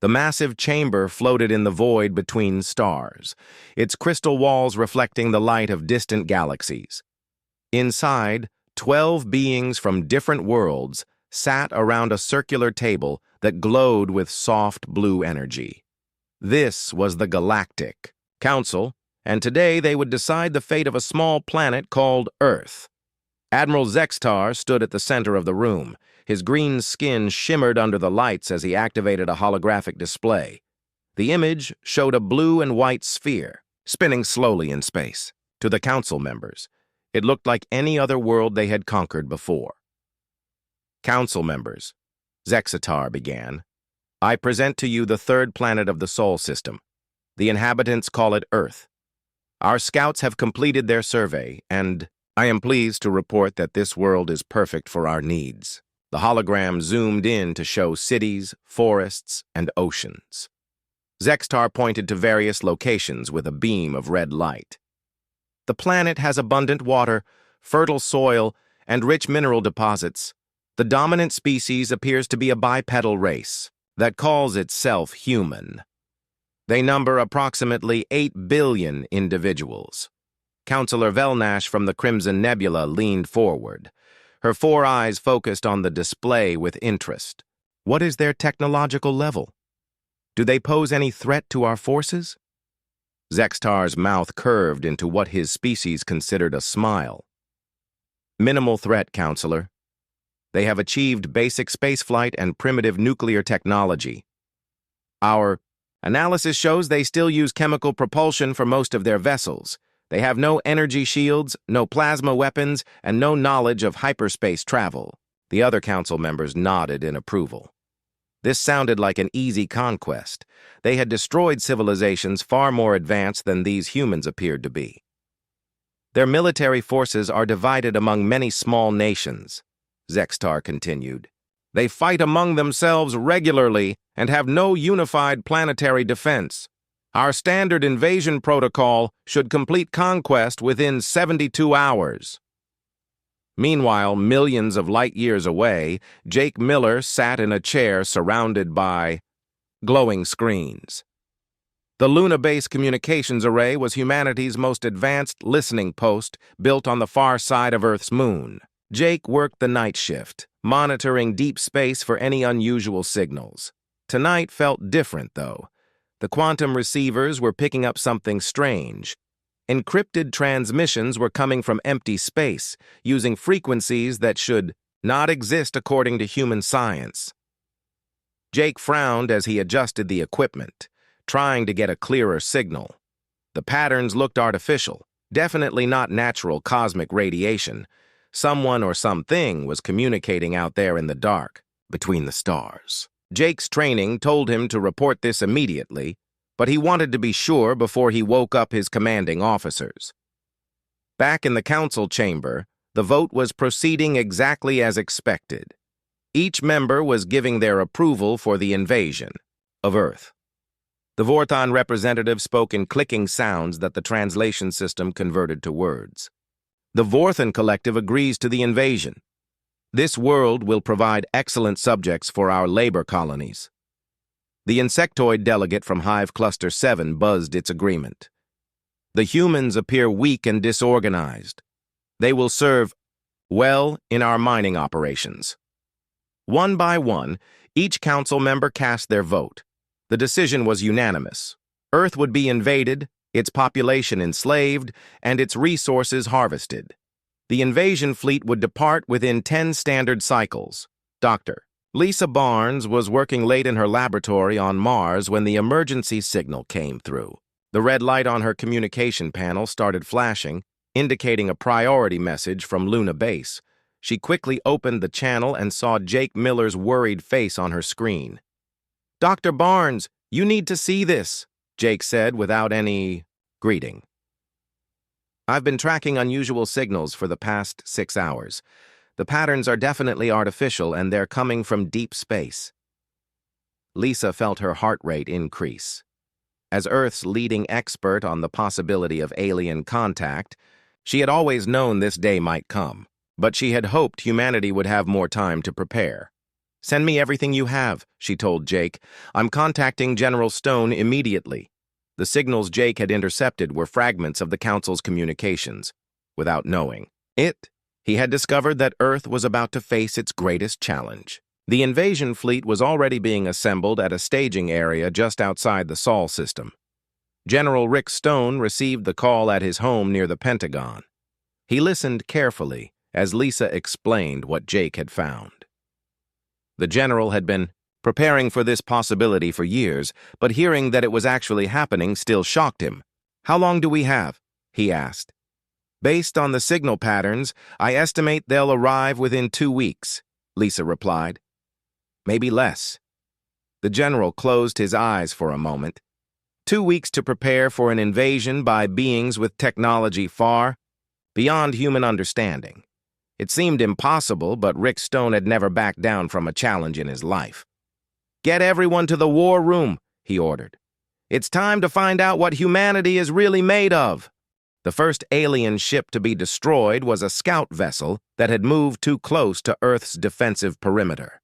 The massive chamber floated in the void between stars, its crystal walls reflecting the light of distant galaxies. Inside, 12 beings from different worlds sat around a circular table that glowed with soft blue energy. This was the Galactic Council, and today they would decide the fate of a small planet called Earth. Admiral Zextar stood at the center of the room. His green skin shimmered under the lights as he activated a holographic display. The image showed a blue and white sphere, spinning slowly in space. To the council members, it looked like any other world they had conquered before. Council members, Zextar began, I present to you the third planet of the Sol system. The inhabitants call it Earth. Our scouts have completed their survey, and I am pleased to report that this world is perfect for our needs. The hologram zoomed in to show cities, forests, and oceans. Zextar pointed to various locations with a beam of red light. The planet has abundant water, fertile soil, and rich mineral deposits. The dominant species appears to be a bipedal race that calls itself human. They number approximately 8 billion individuals. Councillor Velnash from the Crimson Nebula leaned forward. Her 4 eyes focused on the display with interest. What is their technological level? Do they pose any threat to our forces? Zextar's mouth curved into what his species considered a smile. Minimal threat, Counselor. They have achieved basic spaceflight and primitive nuclear technology. Our analysis shows they still use chemical propulsion for most of their vessels. They have no energy shields, no plasma weapons, and no knowledge of hyperspace travel. The other council members nodded in approval. This sounded like an easy conquest. They had destroyed civilizations far more advanced than these humans appeared to be. Their military forces are divided among many small nations, Zextar continued. They fight among themselves regularly and have no unified planetary defense. Our standard invasion protocol should complete conquest within 72 hours. Meanwhile, millions of light years away, Jake Miller sat in a chair surrounded by glowing screens. The Luna Base Communications Array was humanity's most advanced listening post built on the far side of Earth's moon. Jake worked the night shift, monitoring deep space for any unusual signals. Tonight felt different, though. The quantum receivers were picking up something strange. Encrypted transmissions were coming from empty space, using frequencies that should not exist according to human science. Jake frowned as he adjusted the equipment, trying to get a clearer signal. The patterns looked artificial, definitely not natural cosmic radiation. Someone or something was communicating out there in the dark, between the stars. Jake's training told him to report this immediately, but he wanted to be sure before he woke up his commanding officers. Back in the council chamber, the vote was proceeding exactly as expected. Each member was giving their approval for the invasion of Earth. The Vorthon representative spoke in clicking sounds that the translation system converted to words. The Vorthon Collective agrees to the invasion. This world will provide excellent subjects for our labor colonies. The insectoid delegate from Hive Cluster 7 buzzed its agreement. The humans appear weak and disorganized. They will serve well in our mining operations. One by one, each council member cast their vote. The decision was unanimous. Earth would be invaded, its population enslaved, and its resources harvested. The invasion fleet would depart within 10 standard cycles. Dr. Lisa Barnes was working late in her laboratory on Mars when the emergency signal came through. The red light on her communication panel started flashing, indicating a priority message from Luna Base. She quickly opened the channel and saw Jake Miller's worried face on her screen. "Dr. Barnes, you need to see this," Jake said without any greeting. "I've been tracking unusual signals for the past 6 hours. The patterns are definitely artificial, and they're coming from deep space." Lisa felt her heart rate increase. As Earth's leading expert on the possibility of alien contact, she had always known this day might come, but she had hoped humanity would have more time to prepare. "Send me everything you have," she told Jake. "I'm contacting General Stone immediately." The signals Jake had intercepted were fragments of the Council's communications. Without knowing it, he had discovered that Earth was about to face its greatest challenge. The invasion fleet was already being assembled at a staging area just outside the Sol system. General Rick Stone received the call at his home near the Pentagon. He listened carefully as Lisa explained what Jake had found. The general had been preparing for this possibility for years, but hearing that it was actually happening still shocked him. "How long do we have?" he asked. "Based on the signal patterns, I estimate they'll arrive within 2 weeks," Lisa replied. "Maybe less." The general closed his eyes for a moment. 2 weeks to prepare for an invasion by beings with technology far beyond human understanding. It seemed impossible, but Rick Stone had never backed down from a challenge in his life. "Get everyone to the war room," he ordered. "It's time to find out what humanity is really made of." The first alien ship to be destroyed was a scout vessel that had moved too close to Earth's defensive perimeter.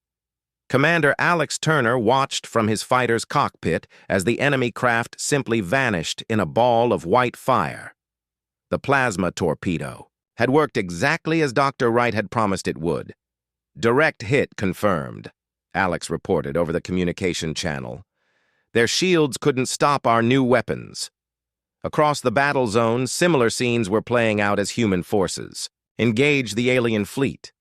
Commander Alex Turner watched from his fighter's cockpit as the enemy craft simply vanished in a ball of white fire. The plasma torpedo had worked exactly as Dr. Wright had promised it would. "Direct hit confirmed," Alex reported over the communication channel. "Their shields couldn't stop our new weapons." Across the battle zone, similar scenes were playing out as human forces engaged the alien fleet.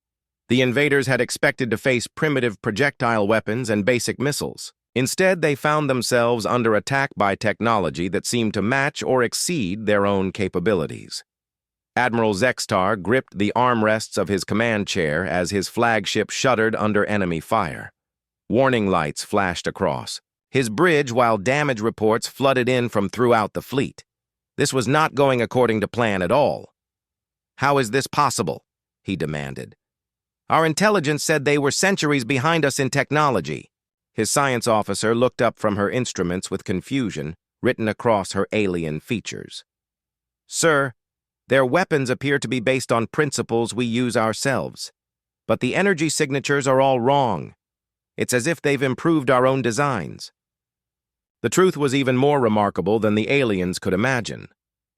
The invaders had expected to face primitive projectile weapons and basic missiles. Instead, they found themselves under attack by technology that seemed to match or exceed their own capabilities. Admiral Zextar gripped the armrests of his command chair as his flagship shuddered under enemy fire. Warning lights flashed across his bridge while damage reports flooded in from throughout the fleet. This was not going according to plan at all. "How is this possible?" he demanded. "Our intelligence said they were centuries behind us in technology." His science officer looked up from her instruments with confusion written across her alien features. "Sir, their weapons appear to be based on principles we use ourselves, but the energy signatures are all wrong. It's as if they've improved our own designs." The truth was even more remarkable than the aliens could imagine.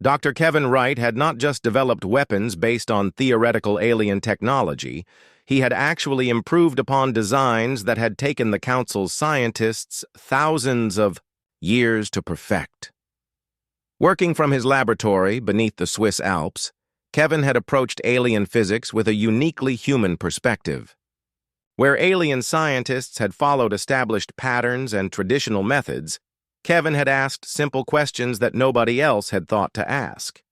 Dr. Kevin Wright had not just developed weapons based on theoretical alien technology, he had actually improved upon designs that had taken the Council's scientists thousands of years to perfect. Working from his laboratory beneath the Swiss Alps, Kevin had approached alien physics with a uniquely human perspective. Where alien scientists had followed established patterns and traditional methods, Kevin had asked simple questions that nobody else had thought to ask.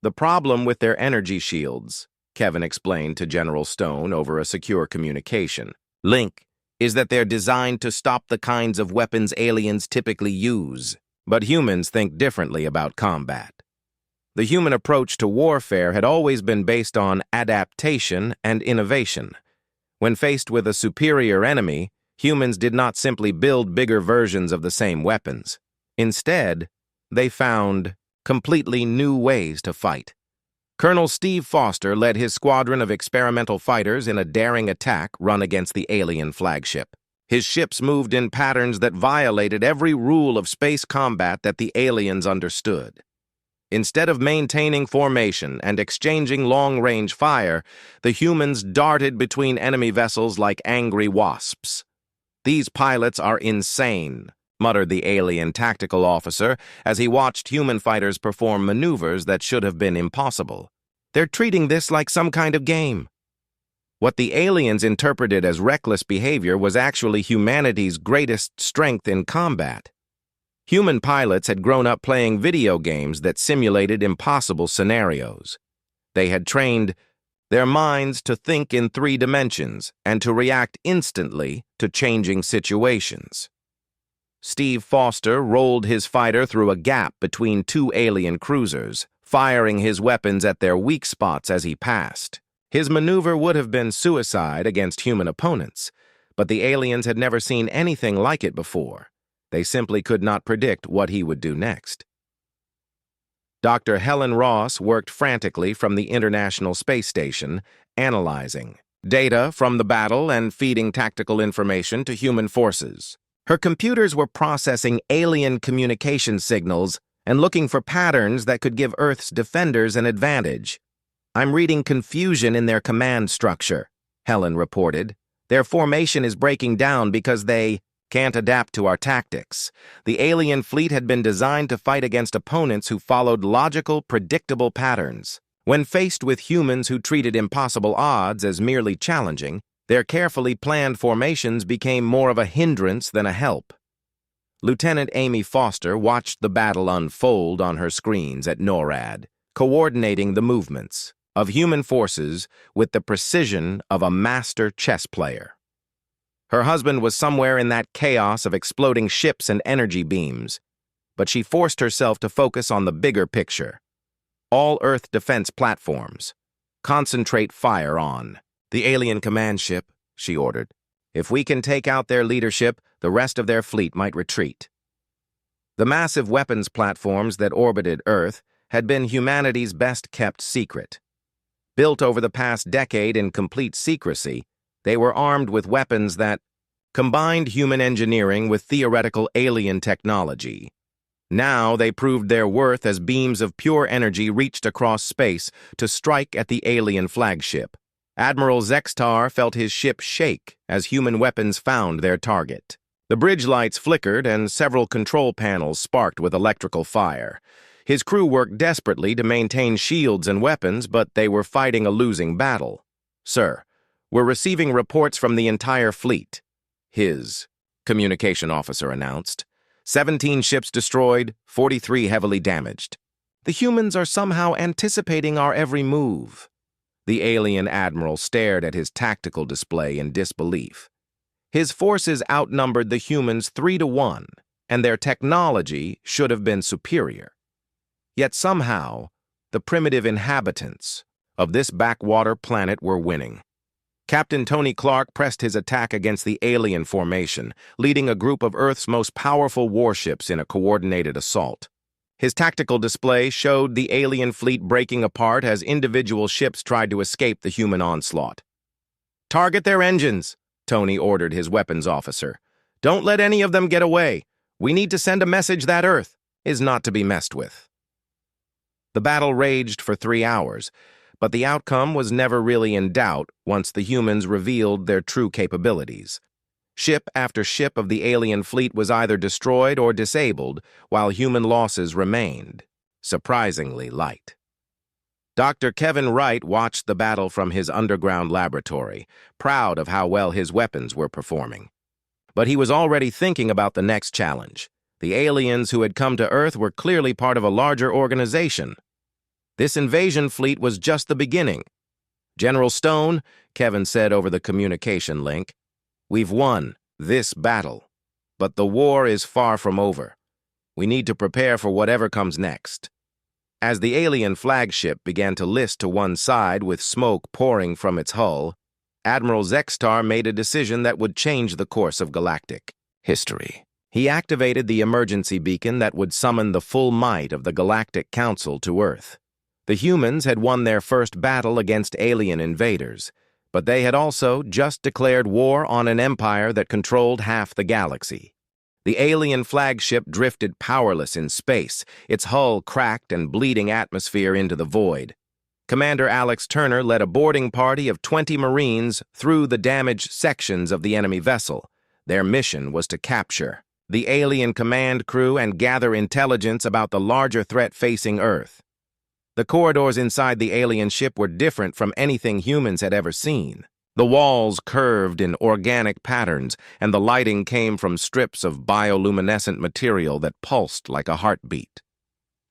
"The problem with their energy shields," Kevin explained to General Stone over a secure communication link, "is that they're designed to stop the kinds of weapons aliens typically use. But humans think differently about combat. The human approach to warfare had always been based on adaptation and innovation. When faced with a superior enemy, humans did not simply build bigger versions of the same weapons. Instead, they found completely new ways to fight. Colonel Steve Foster led his squadron of experimental fighters in a daring attack run against the alien flagship. His ships moved in patterns that violated every rule of space combat that the aliens understood. Instead of maintaining formation and exchanging long-range fire, the humans darted between enemy vessels like angry wasps. "These pilots are insane," muttered the alien tactical officer as he watched human fighters perform maneuvers that should have been impossible. "They're treating this like some kind of game." What the aliens interpreted as reckless behavior was actually humanity's greatest strength in combat. Human pilots had grown up playing video games that simulated impossible scenarios. They had trained their minds to think in 3 dimensions and to react instantly to changing situations. Steve Foster rolled his fighter through a gap between 2 alien cruisers, firing his weapons at their weak spots as he passed. His maneuver would have been suicide against human opponents, but the aliens had never seen anything like it before. They simply could not predict what he would do next. Dr. Helen Ross worked frantically from the International Space Station, analyzing data from the battle and feeding tactical information to human forces. Her computers were processing alien communication signals and looking for patterns that could give Earth's defenders an advantage. "I'm reading confusion in their command structure," Helen reported. "Their formation is breaking down because they can't adapt to our tactics." The alien fleet had been designed to fight against opponents who followed logical, predictable patterns. When faced with humans who treated impossible odds as merely challenging, their carefully planned formations became more of a hindrance than a help. Lieutenant Amy Foster watched the battle unfold on her screens at NORAD, coordinating the movements of human forces with the precision of a master chess player. Her husband was somewhere in that chaos of exploding ships and energy beams, but she forced herself to focus on the bigger picture. All Earth defense platforms. Concentrate fire on the alien command ship, she ordered. "If we can take out their leadership, the rest of their fleet might retreat." The massive weapons platforms that orbited Earth had been humanity's best-kept secret. Built over the past decade in complete secrecy, they were armed with weapons that combined human engineering with theoretical alien technology. Now they proved their worth as beams of pure energy reached across space to strike at the alien flagship. Admiral Zextar felt his ship shake as human weapons found their target. The bridge lights flickered and several control panels sparked with electrical fire. His crew worked desperately to maintain shields and weapons, but they were fighting a losing battle. "Sir, we're receiving reports from the entire fleet," his communication officer announced. 17 ships destroyed, 43 heavily damaged. "The humans are somehow anticipating our every move." The alien admiral stared at his tactical display in disbelief. His forces outnumbered the humans 3-1, and their technology should have been superior. Yet somehow, the primitive inhabitants of this backwater planet were winning. Captain Tony Clark pressed his attack against the alien formation, leading a group of Earth's most powerful warships in a coordinated assault. His tactical display showed the alien fleet breaking apart as individual ships tried to escape the human onslaught. "Target their engines," Tony ordered his weapons officer. "Don't let any of them get away. We need to send a message that Earth is not to be messed with." The battle raged for 3 hours, but the outcome was never really in doubt once the humans revealed their true capabilities. Ship after ship of the alien fleet was either destroyed or disabled, while human losses remained surprisingly light. Dr. Kevin Wright watched the battle from his underground laboratory, proud of how well his weapons were performing. But he was already thinking about the next challenge. The aliens who had come to Earth were clearly part of a larger organization. This invasion fleet was just the beginning. "General Stone," Kevin said over the communication link, "we've won this battle, but the war is far from over. We need to prepare for whatever comes next." As the alien flagship began to list to one side with smoke pouring from its hull, Admiral Zextar made a decision that would change the course of galactic history. He activated the emergency beacon that would summon the full might of the Galactic Council to Earth. The humans had won their first battle against alien invaders, but they had also just declared war on an empire that controlled half the galaxy. The alien flagship drifted powerless in space, its hull cracked and bleeding atmosphere into the void. Commander Alex Turner led a boarding party of 20 Marines through the damaged sections of the enemy vessel. Their mission was to capture the alien command crew and gather intelligence about the larger threat facing Earth. The corridors inside the alien ship were different from anything humans had ever seen. The walls curved in organic patterns, and the lighting came from strips of bioluminescent material that pulsed like a heartbeat.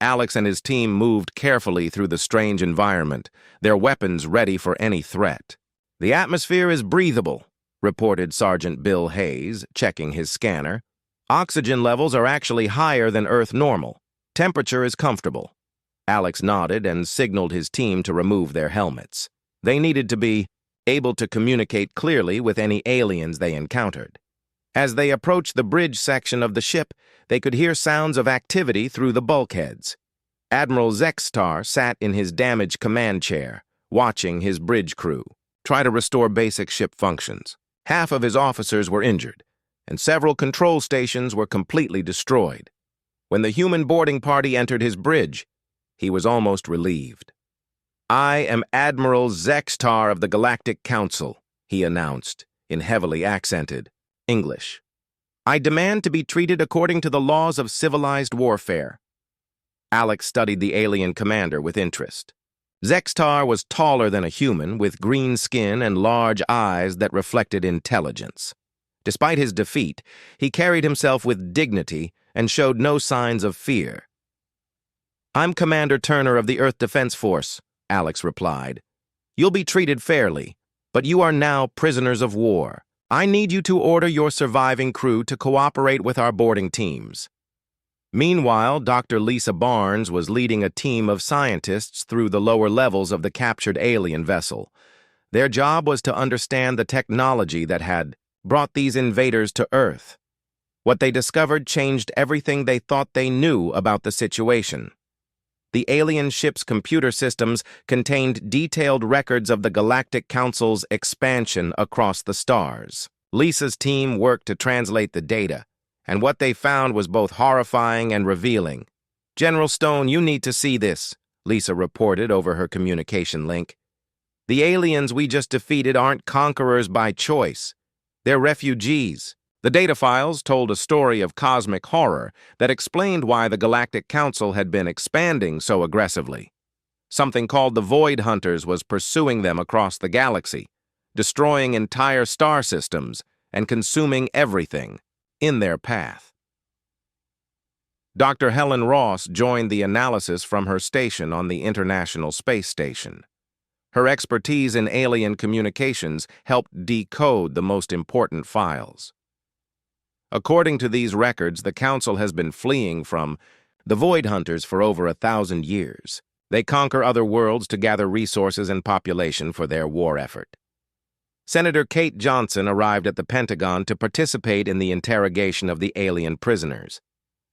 Alex and his team moved carefully through the strange environment, their weapons ready for any threat. "The atmosphere is breathable," reported Sergeant Bill Hayes, checking his scanner. "Oxygen levels are actually higher than Earth normal. Temperature is comfortable." Alex nodded and signaled his team to remove their helmets. They needed to be able to communicate clearly with any aliens they encountered. As they approached the bridge section of the ship, they could hear sounds of activity through the bulkheads. Admiral Zextar sat in his damaged command chair, watching his bridge crew. try to restore basic ship functions. Half of his officers were injured, and several control stations were completely destroyed. When the human boarding party entered his bridge, he was almost relieved. "I am Admiral Zextar of the Galactic Council," he announced, in heavily accented English. "I demand to be treated according to the laws of civilized warfare." Alex studied the alien commander with interest. Zextar was taller than a human, with green skin and large eyes that reflected intelligence. Despite his defeat, he carried himself with dignity and showed no signs of fear. "I'm Commander Turner of the Earth Defense Force," Alex replied. "You'll be treated fairly, but you are now prisoners of war. I need you to order your surviving crew to cooperate with our boarding teams." Meanwhile, Dr. Lisa Barnes was leading a team of scientists through the lower levels of the captured alien vessel. Their job was to understand the technology that had brought these invaders to Earth. What they discovered changed everything they thought they knew about the situation. The alien ship's computer systems contained detailed records of the Galactic Council's expansion across the stars. Lisa's team worked to translate the data, and what they found was both horrifying and revealing. "General Stone, you need to see this," Lisa reported over her communication link. "The aliens we just defeated aren't conquerors by choice. They're refugees." The data files told a story of cosmic horror that explained why the Galactic Council had been expanding so aggressively. Something called the Void Hunters was pursuing them across the galaxy, destroying entire star systems and consuming everything in their path. Dr. Helen Ross joined the analysis from her station on the International Space Station. Her expertise in alien communications helped decode the most important files. According to these records, the Council has been fleeing from the Void Hunters for over 1,000 years. They conquer other worlds to gather resources and population for their war effort. Senator Kate Johnson arrived at the Pentagon to participate in the interrogation of the alien prisoners.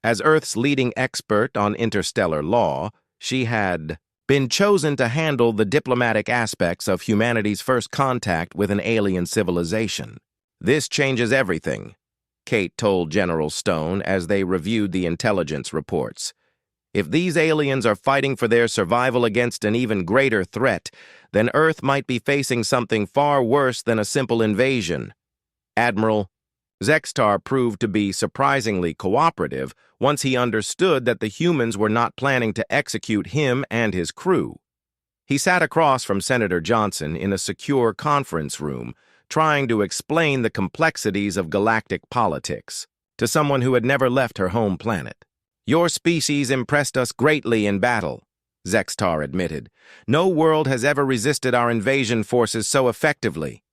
As Earth's leading expert on interstellar law, she had been chosen to handle the diplomatic aspects of humanity's first contact with an alien civilization. "This changes everything," Kate told General Stone as they reviewed the intelligence reports. "If these aliens are fighting for their survival against an even greater threat, then Earth might be facing something far worse than a simple invasion." Admiral Zextar proved to be surprisingly cooperative once he understood that the humans were not planning to execute him and his crew. He sat across from Senator Johnson in a secure conference room, trying to explain the complexities of galactic politics to someone who had never left her home planet. "Your species impressed us greatly in battle," Zextar admitted. "No world has ever resisted our invasion forces so effectively.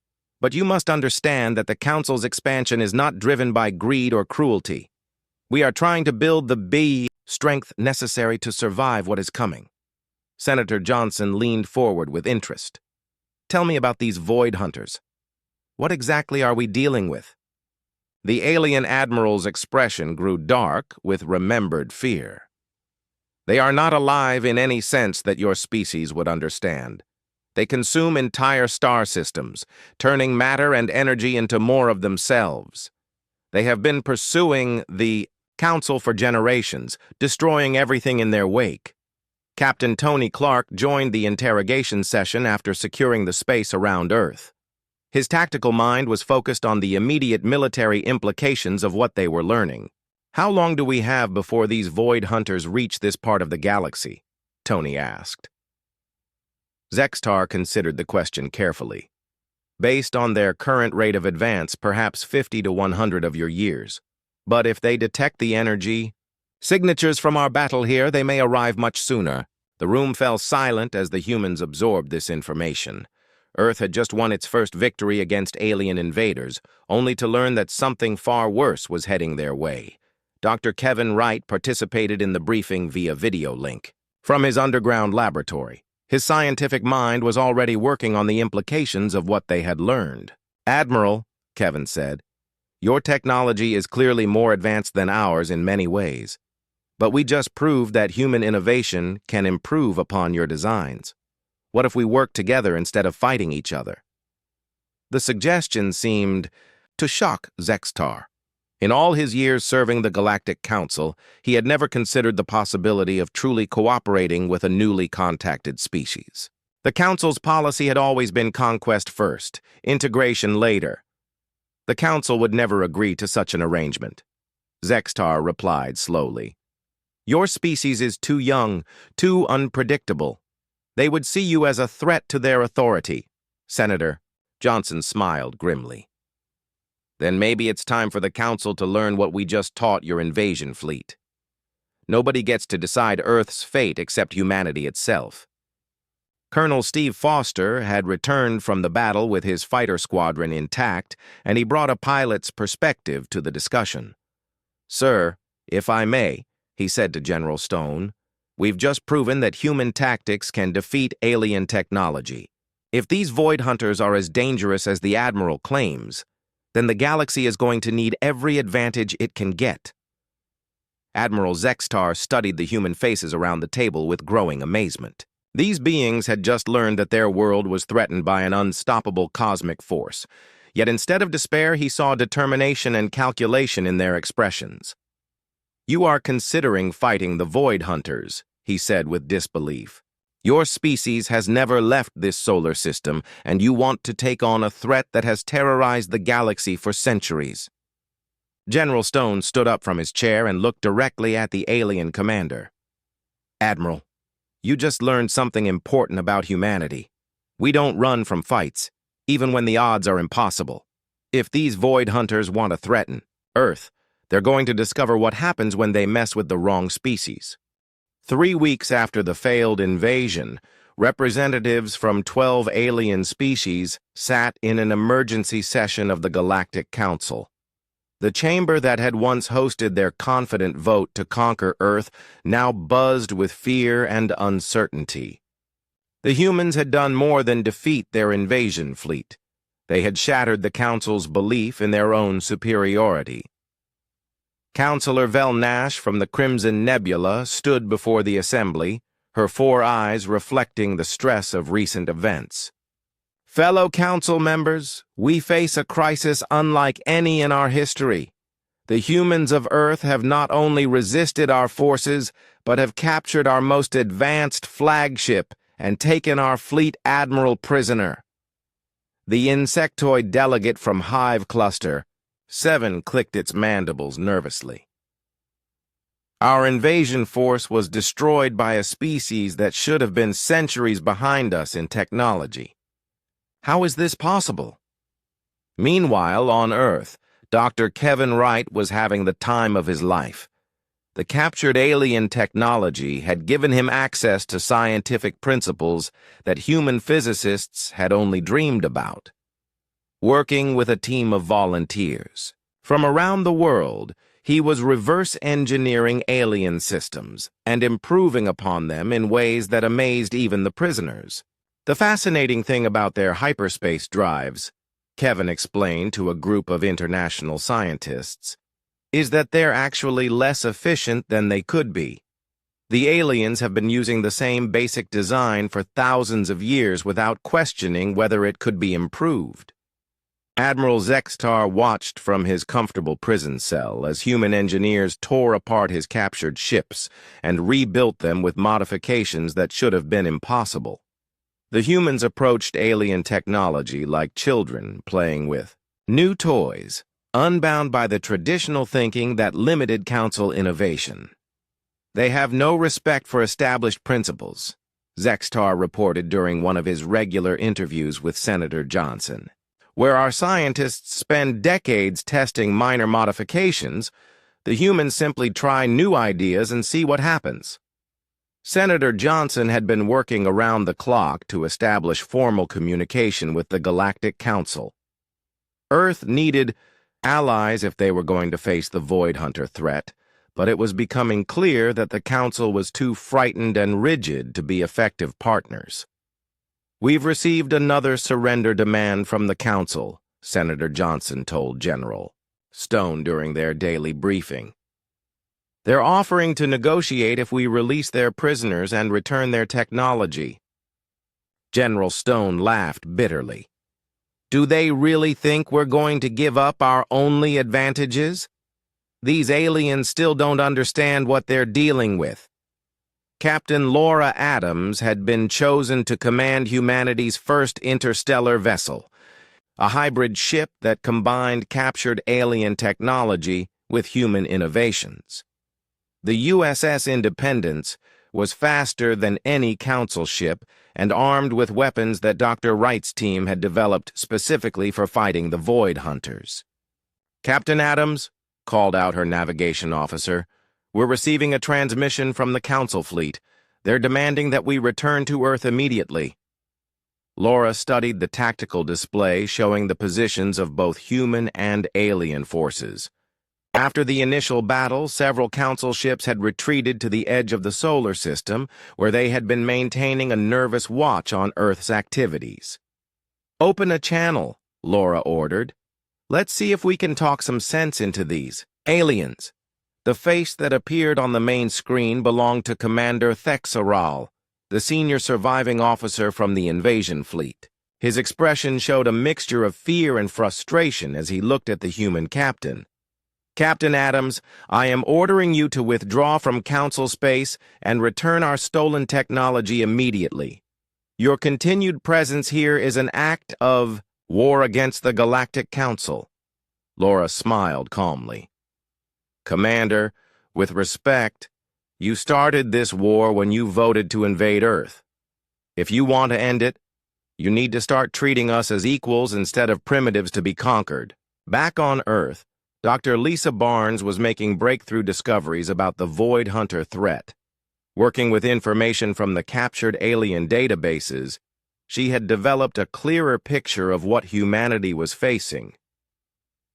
But you must understand that the Council's expansion is not driven by greed or cruelty. We are trying to build the strength necessary to survive what is coming." Senator Johnson leaned forward with interest. "Tell me about these Void Hunters. What exactly are we dealing with?" The alien admiral's expression grew dark with remembered fear. "They are not alive in any sense that your species would understand. They consume entire star systems, turning matter and energy into more of themselves. They have been pursuing the Council for generations, destroying everything in their wake." Captain Tony Clark joined the interrogation session after securing the space around Earth. His tactical mind was focused on the immediate military implications of what they were learning. "How long do we have before these Void Hunters reach this part of the galaxy?" Tony asked. Zextar considered the question carefully. "Based on their current rate of advance, perhaps 50 to 100 of your years. But if they detect the energy signatures from our battle here, they may arrive much sooner." The room fell silent as the humans absorbed this information. Earth had just won its first victory against alien invaders, only to learn that something far worse was heading their way. Dr. Kevin Wright participated in the briefing via video link. From his underground laboratory, his scientific mind was already working on the implications of what they had learned. "Admiral," Kevin said, "your technology is clearly more advanced than ours in many ways. But we just proved that human innovation can improve upon your designs. What if we work together instead of fighting each other?" The suggestion seemed to shock Zextar. In all his years serving the Galactic Council, he had never considered the possibility of truly cooperating with a newly contacted species. The Council's policy had always been conquest first, integration later. The Council would never agree to such an arrangement. Zextar replied slowly. Your species is too young, too unpredictable. They would see you as a threat to their authority. Senator Johnson smiled grimly. Then maybe it's time for the Council to learn what we just taught your invasion fleet. Nobody gets to decide Earth's fate except humanity itself. Colonel Steve Foster had returned from the battle with his fighter squadron intact, and he brought a pilot's perspective to the discussion. Sir, if I may, he said to General Stone, we've just proven that human tactics can defeat alien technology. If these void hunters are as dangerous as the Admiral claims, then the galaxy is going to need every advantage it can get. Admiral Zextar studied the human faces around the table with growing amazement. These beings had just learned that their world was threatened by an unstoppable cosmic force, yet instead of despair he saw determination and calculation in their expressions. You are considering fighting the Void Hunters, he said with disbelief. Your species has never left this solar system, and you want to take on a threat that has terrorized the galaxy for centuries. General Stone stood up from his chair and looked directly at the alien commander. Admiral, you just learned something important about humanity. We don't run from fights, even when the odds are impossible. If these Void Hunters want to threaten Earth, they're going to discover what happens when they mess with the wrong species. 3 weeks after the failed invasion, representatives from 12 alien species sat in an emergency session of the Galactic Council. The chamber that had once hosted their confident vote to conquer Earth now buzzed with fear and uncertainty. The humans had done more than defeat their invasion fleet. They had shattered the Council's belief in their own superiority. Councillor Velnash from the Crimson Nebula stood before the assembly, her 4 eyes reflecting the stress of recent events. Fellow council members, we face a crisis unlike any in our history. The humans of Earth have not only resisted our forces, but have captured our most advanced flagship and taken our fleet admiral prisoner. The insectoid delegate from Hive Cluster, 7 clicked its mandibles nervously. Our invasion force was destroyed by a species that should have been centuries behind us in technology. How is this possible? Meanwhile, on Earth, Dr. Kevin Wright was having the time of his life. The captured alien technology had given him access to scientific principles that human physicists had only dreamed about. Working with a team of volunteers from around the world, he was reverse engineering alien systems and improving upon them in ways that amazed even the prisoners. The fascinating thing about their hyperspace drives, Kevin explained to a group of international scientists, is that they're actually less efficient than they could be. The aliens have been using the same basic design for thousands of years without questioning whether it could be improved. Admiral Zextar watched from his comfortable prison cell as human engineers tore apart his captured ships and rebuilt them with modifications that should have been impossible. The humans approached alien technology like children playing with new toys, unbound by the traditional thinking that limited council innovation. They have no respect for established principles, Zextar reported during one of his regular interviews with Senator Johnson. Where our scientists spend decades testing minor modifications, the humans simply try new ideas and see what happens. Senator Johnson had been working around the clock to establish formal communication with the Galactic Council. Earth needed allies if they were going to face the Void Hunter threat, but it was becoming clear that the Council was too frightened and rigid to be effective partners. We've received another surrender demand from the Council, Senator Johnson told General Stone during their daily briefing. They're offering to negotiate if we release their prisoners and return their technology. General Stone laughed bitterly. Do they really think we're going to give up our only advantages? These aliens still don't understand what they're dealing with. Captain Laura Adams had been chosen to command humanity's first interstellar vessel, a hybrid ship that combined captured alien technology with human innovations. The USS Independence was faster than any Council ship and armed with weapons that Dr. Wright's team had developed specifically for fighting the Void Hunters. "Captain Adams," called out her navigation officer, "we're receiving a transmission from the Council fleet. They're demanding that we return to Earth immediately." Laura studied the tactical display showing the positions of both human and alien forces. After the initial battle, several Council ships had retreated to the edge of the solar system, where they had been maintaining a nervous watch on Earth's activities. "Open a channel," Laura ordered. "Let's see if we can talk some sense into these aliens." The face that appeared on the main screen belonged to Commander Thexaral, the senior surviving officer from the invasion fleet. His expression showed a mixture of fear and frustration as he looked at the human captain. "Captain Adams, I am ordering you to withdraw from Council space and return our stolen technology immediately. Your continued presence here is an act of war against the Galactic Council." Laura smiled calmly. "Commander, with respect, you started this war when you voted to invade Earth. If you want to end it, you need to start treating us as equals instead of primitives to be conquered." Back on Earth, Dr. Lisa Barnes was making breakthrough discoveries about the Void Hunter threat. Working with information from the captured alien databases, she had developed a clearer picture of what humanity was facing.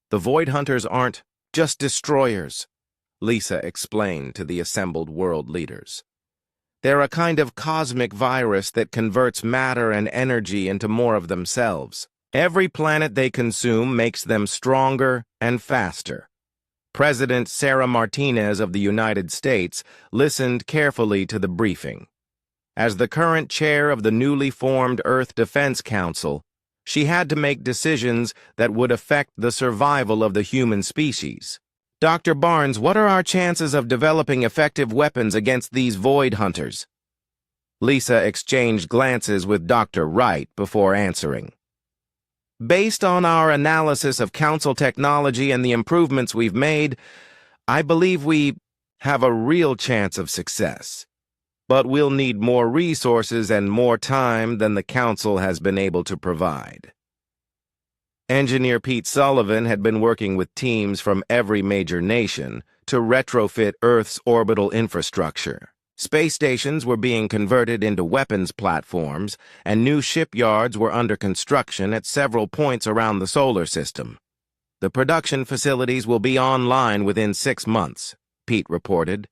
"The Void Hunters aren't just destroyers," Lisa explained to the assembled world leaders. "They're a kind of cosmic virus that converts matter and energy into more of themselves. Every planet they consume makes them stronger and faster." President Sarah Martinez of the United States listened carefully to the briefing. As the current chair of the newly formed Earth Defense Council, she had to make decisions that would affect the survival of the human species. "Dr. Barnes, what are our chances of developing effective weapons against these Void Hunters?" Lisa exchanged glances with Dr. Wright before answering. "Based on our analysis of Council technology and the improvements we've made, I believe we have a real chance of success. But we'll need more resources and more time than the Council has been able to provide." Engineer Pete Sullivan had been working with teams from every major nation to retrofit Earth's orbital infrastructure. Space stations were being converted into weapons platforms, and new shipyards were under construction at several points around the solar system. "The production facilities will be online within 6 months," Pete reported.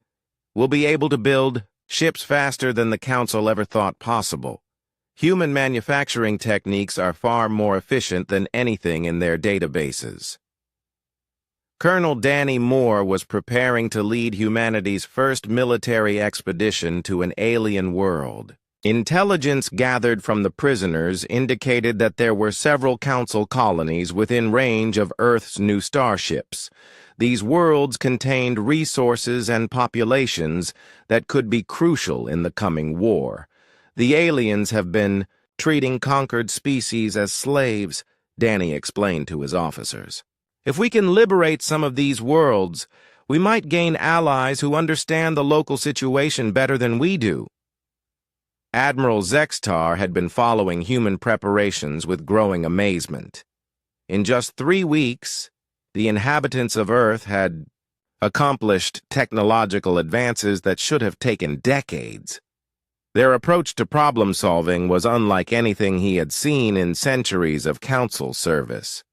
"We'll be able to build ships faster than the Council ever thought possible. Human manufacturing techniques are far more efficient than anything in their databases." Colonel Danny Moore was preparing to lead humanity's first military expedition to an alien world. Intelligence gathered from the prisoners indicated that there were several Council colonies within range of Earth's new starships. These worlds contained resources and populations that could be crucial in the coming war. "The aliens have been treating conquered species as slaves," Danny explained to his officers. "If we can liberate some of these worlds, we might gain allies who understand the local situation better than we do." Admiral Zextar had been following human preparations with growing amazement. In just 3 weeks, the inhabitants of Earth had accomplished technological advances that should have taken decades. Their approach to problem-solving was unlike anything he had seen in centuries of Council service.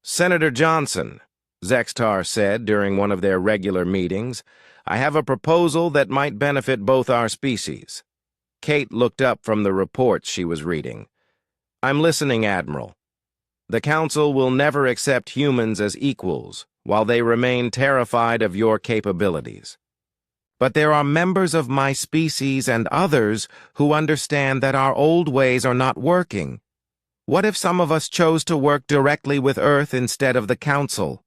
"Senator Johnson," Zextar said during one of their regular meetings, "I have a proposal that might benefit both our species." Kate looked up from the reports she was reading. "I'm listening, Admiral. The Council will never accept humans as equals, while they remain terrified of your capabilities. But there are members of my species and others who understand that our old ways are not working. What if some of us chose to work directly with Earth instead of the Council?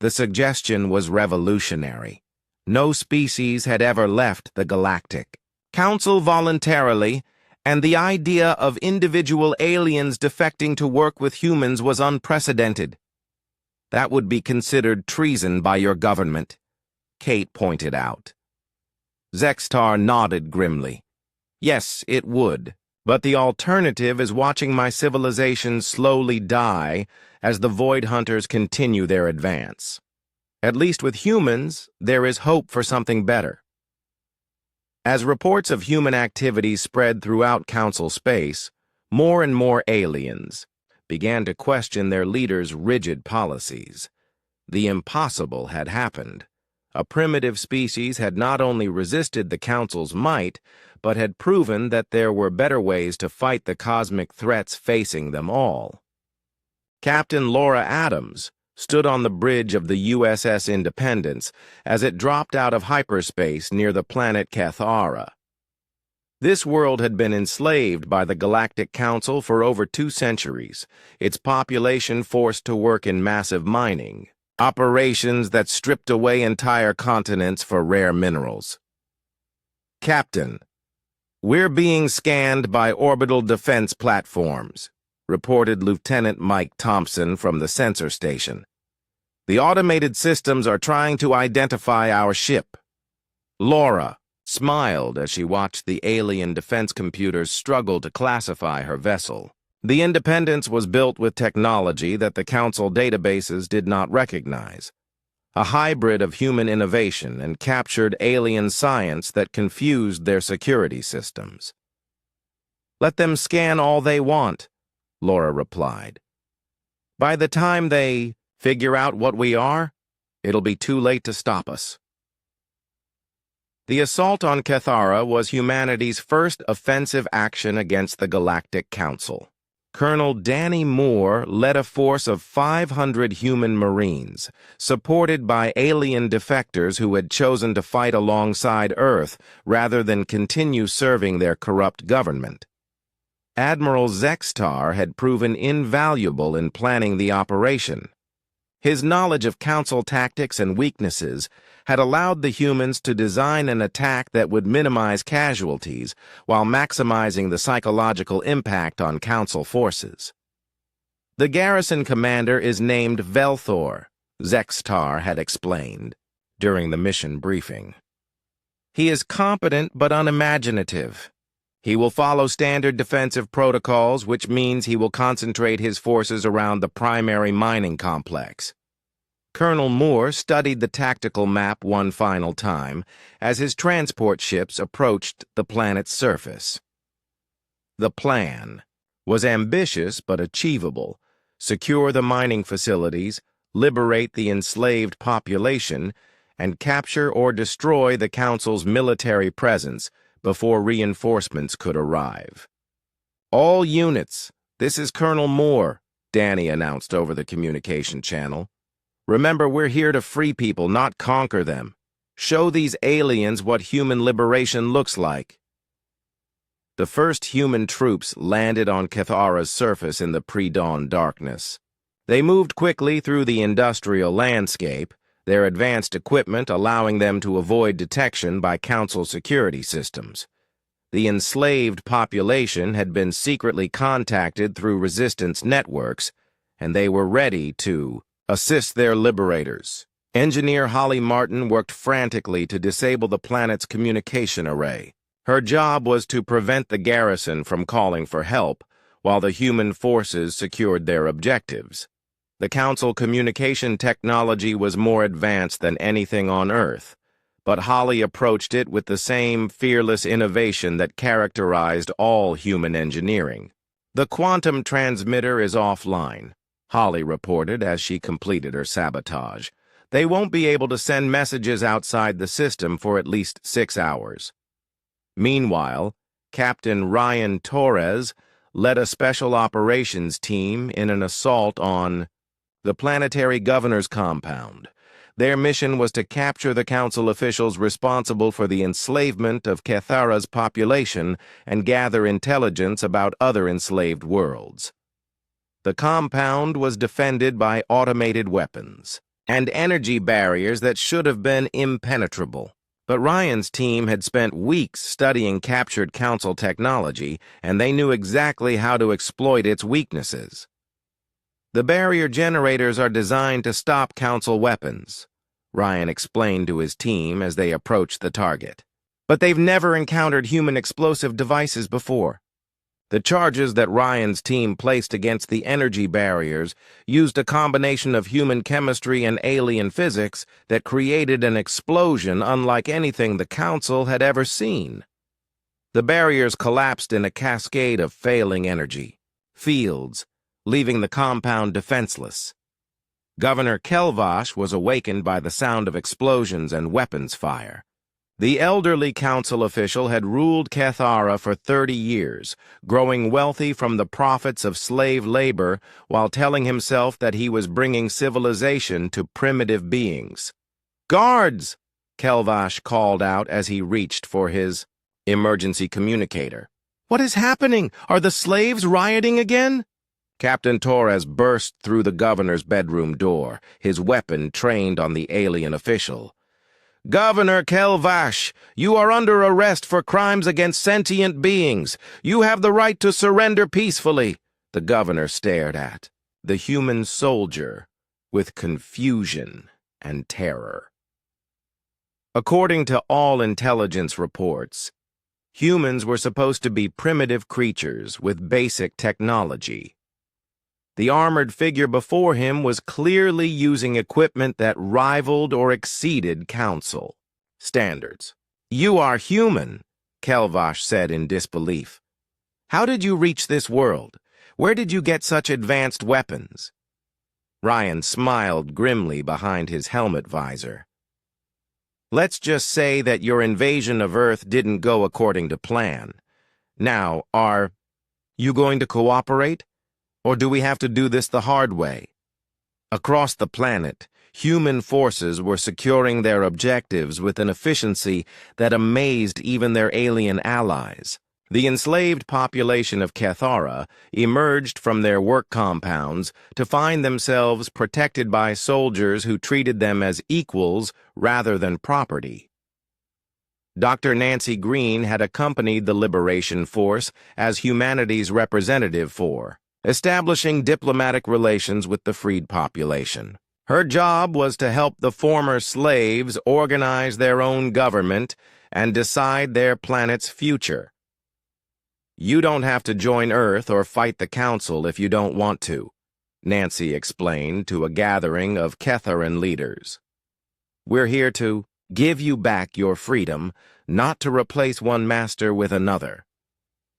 The suggestion was revolutionary. No species had ever left the Galactic Council voluntarily, and the idea of individual aliens defecting to work with humans was unprecedented. That would be considered treason by your government, Kate pointed out. Zextar nodded grimly. Yes, it would, but the alternative is watching my civilization slowly die as the Void Hunters continue their advance. At least with humans, there is hope for something better. As reports of human activity spread throughout Council space, more and more aliens began to question their leaders' rigid policies. The impossible had happened. A primitive species had not only resisted the Council's might, but had proven that there were better ways to fight the cosmic threats facing them all. Captain Laura Adams stood on the bridge of the USS Independence as it dropped out of hyperspace near the planet Cathara. This world had been enslaved by the Galactic Council for over 2 centuries, its population forced to work in massive mining, operations that stripped away entire continents for rare minerals. Captain, we're being scanned by orbital defense platforms, reported Lieutenant Mike Thompson from the sensor station. The automated systems are trying to identify our ship. Laura smiled as she watched the alien defense computers struggle to classify her vessel. The Independence was built with technology that the Council databases did not recognize, a hybrid of human innovation and captured alien science that confused their security systems. Let them scan all they want, Laura replied. By the time they figure out what we are, it'll be too late to stop us. The assault on Cathara was humanity's first offensive action against the Galactic Council. Colonel Danny Moore led a force of 500 human Marines, supported by alien defectors who had chosen to fight alongside Earth rather than continue serving their corrupt government. Admiral Zextar had proven invaluable in planning the operation. His knowledge of Council tactics and weaknesses had allowed the humans to design an attack that would minimize casualties while maximizing the psychological impact on Council forces. The garrison commander is named Velthor, Zextar had explained during the mission briefing. He is competent but unimaginative. He will follow standard defensive protocols, which means he will concentrate his forces around the primary mining complex. Colonel Moore studied the tactical map one final time as his transport ships approached the planet's surface. The plan was ambitious but achievable: secure the mining facilities, liberate the enslaved population, and capture or destroy the Council's military presence before reinforcements could arrive. All units, this is Colonel Moore, Danny announced over the communication channel. Remember, we're here to free people, not conquer them. Show these aliens what human liberation looks like. The first human troops landed on Cathara's surface in the pre-dawn darkness. They moved quickly through the industrial landscape, their advanced equipment allowing them to avoid detection by Council security systems. The enslaved population had been secretly contacted through resistance networks, and they were ready to assist their liberators. Engineer Holly Martin worked frantically to disable the planet's communication array. Her job was to prevent the garrison from calling for help, while the human forces secured their objectives. The Council communication technology was more advanced than anything on Earth, but Holly approached it with the same fearless innovation that characterized all human engineering. The quantum transmitter is offline, Holly reported as she completed her sabotage. They won't be able to send messages outside the system for at least 6 hours. Meanwhile, Captain Ryan Torres led a special operations team in an assault on the planetary governor's compound. Their mission was to capture the Council officials responsible for the enslavement of Cathara's population and gather intelligence about other enslaved worlds. The compound was defended by automated weapons and energy barriers that should have been impenetrable. But Ryan's team had spent weeks studying captured Council technology, and they knew exactly how to exploit its weaknesses. The barrier generators are designed to stop Council weapons, Ryan explained to his team as they approached the target. But they've never encountered human explosive devices before. The charges that Ryan's team placed against the energy barriers used a combination of human chemistry and alien physics that created an explosion unlike anything the Council had ever seen. The barriers collapsed in a cascade of failing energy fields, leaving the compound defenseless. Governor Kelvash was awakened by the sound of explosions and weapons fire. The elderly council official had ruled Cathara for 30 years, growing wealthy from the profits of slave labor while telling himself that he was bringing civilization to primitive beings. "Guards!" Kelvash called out as he reached for his emergency communicator. "What is happening? Are the slaves rioting again?" Captain Torres burst through the governor's bedroom door, his weapon trained on the alien official. "Governor Kelvash, you are under arrest for crimes against sentient beings. You have the right to surrender peacefully," the governor stared at the human soldier with confusion and terror. According to all intelligence reports, humans were supposed to be primitive creatures with basic technology. The armored figure before him was clearly using equipment that rivaled or exceeded Council standards. "You are human," Kelvash said in disbelief. "How did you reach this world? Where did you get such advanced weapons?" Ryan smiled grimly behind his helmet visor. "Let's just say that your invasion of Earth didn't go according to plan. Now, are you going to cooperate? Or do we have to do this the hard way?" Across the planet, human forces were securing their objectives with an efficiency that amazed even their alien allies. The enslaved population of Cathara emerged from their work compounds to find themselves protected by soldiers who treated them as equals rather than property. Dr. Nancy Green had accompanied the Liberation Force as humanity's representative for establishing diplomatic relations with the freed population. Her job was to help the former slaves organize their own government and decide their planet's future. "You don't have to join Earth or fight the Council if you don't want to," Nancy explained to a gathering of Ketharan leaders. "We're here to give you back your freedom, not to replace one master with another."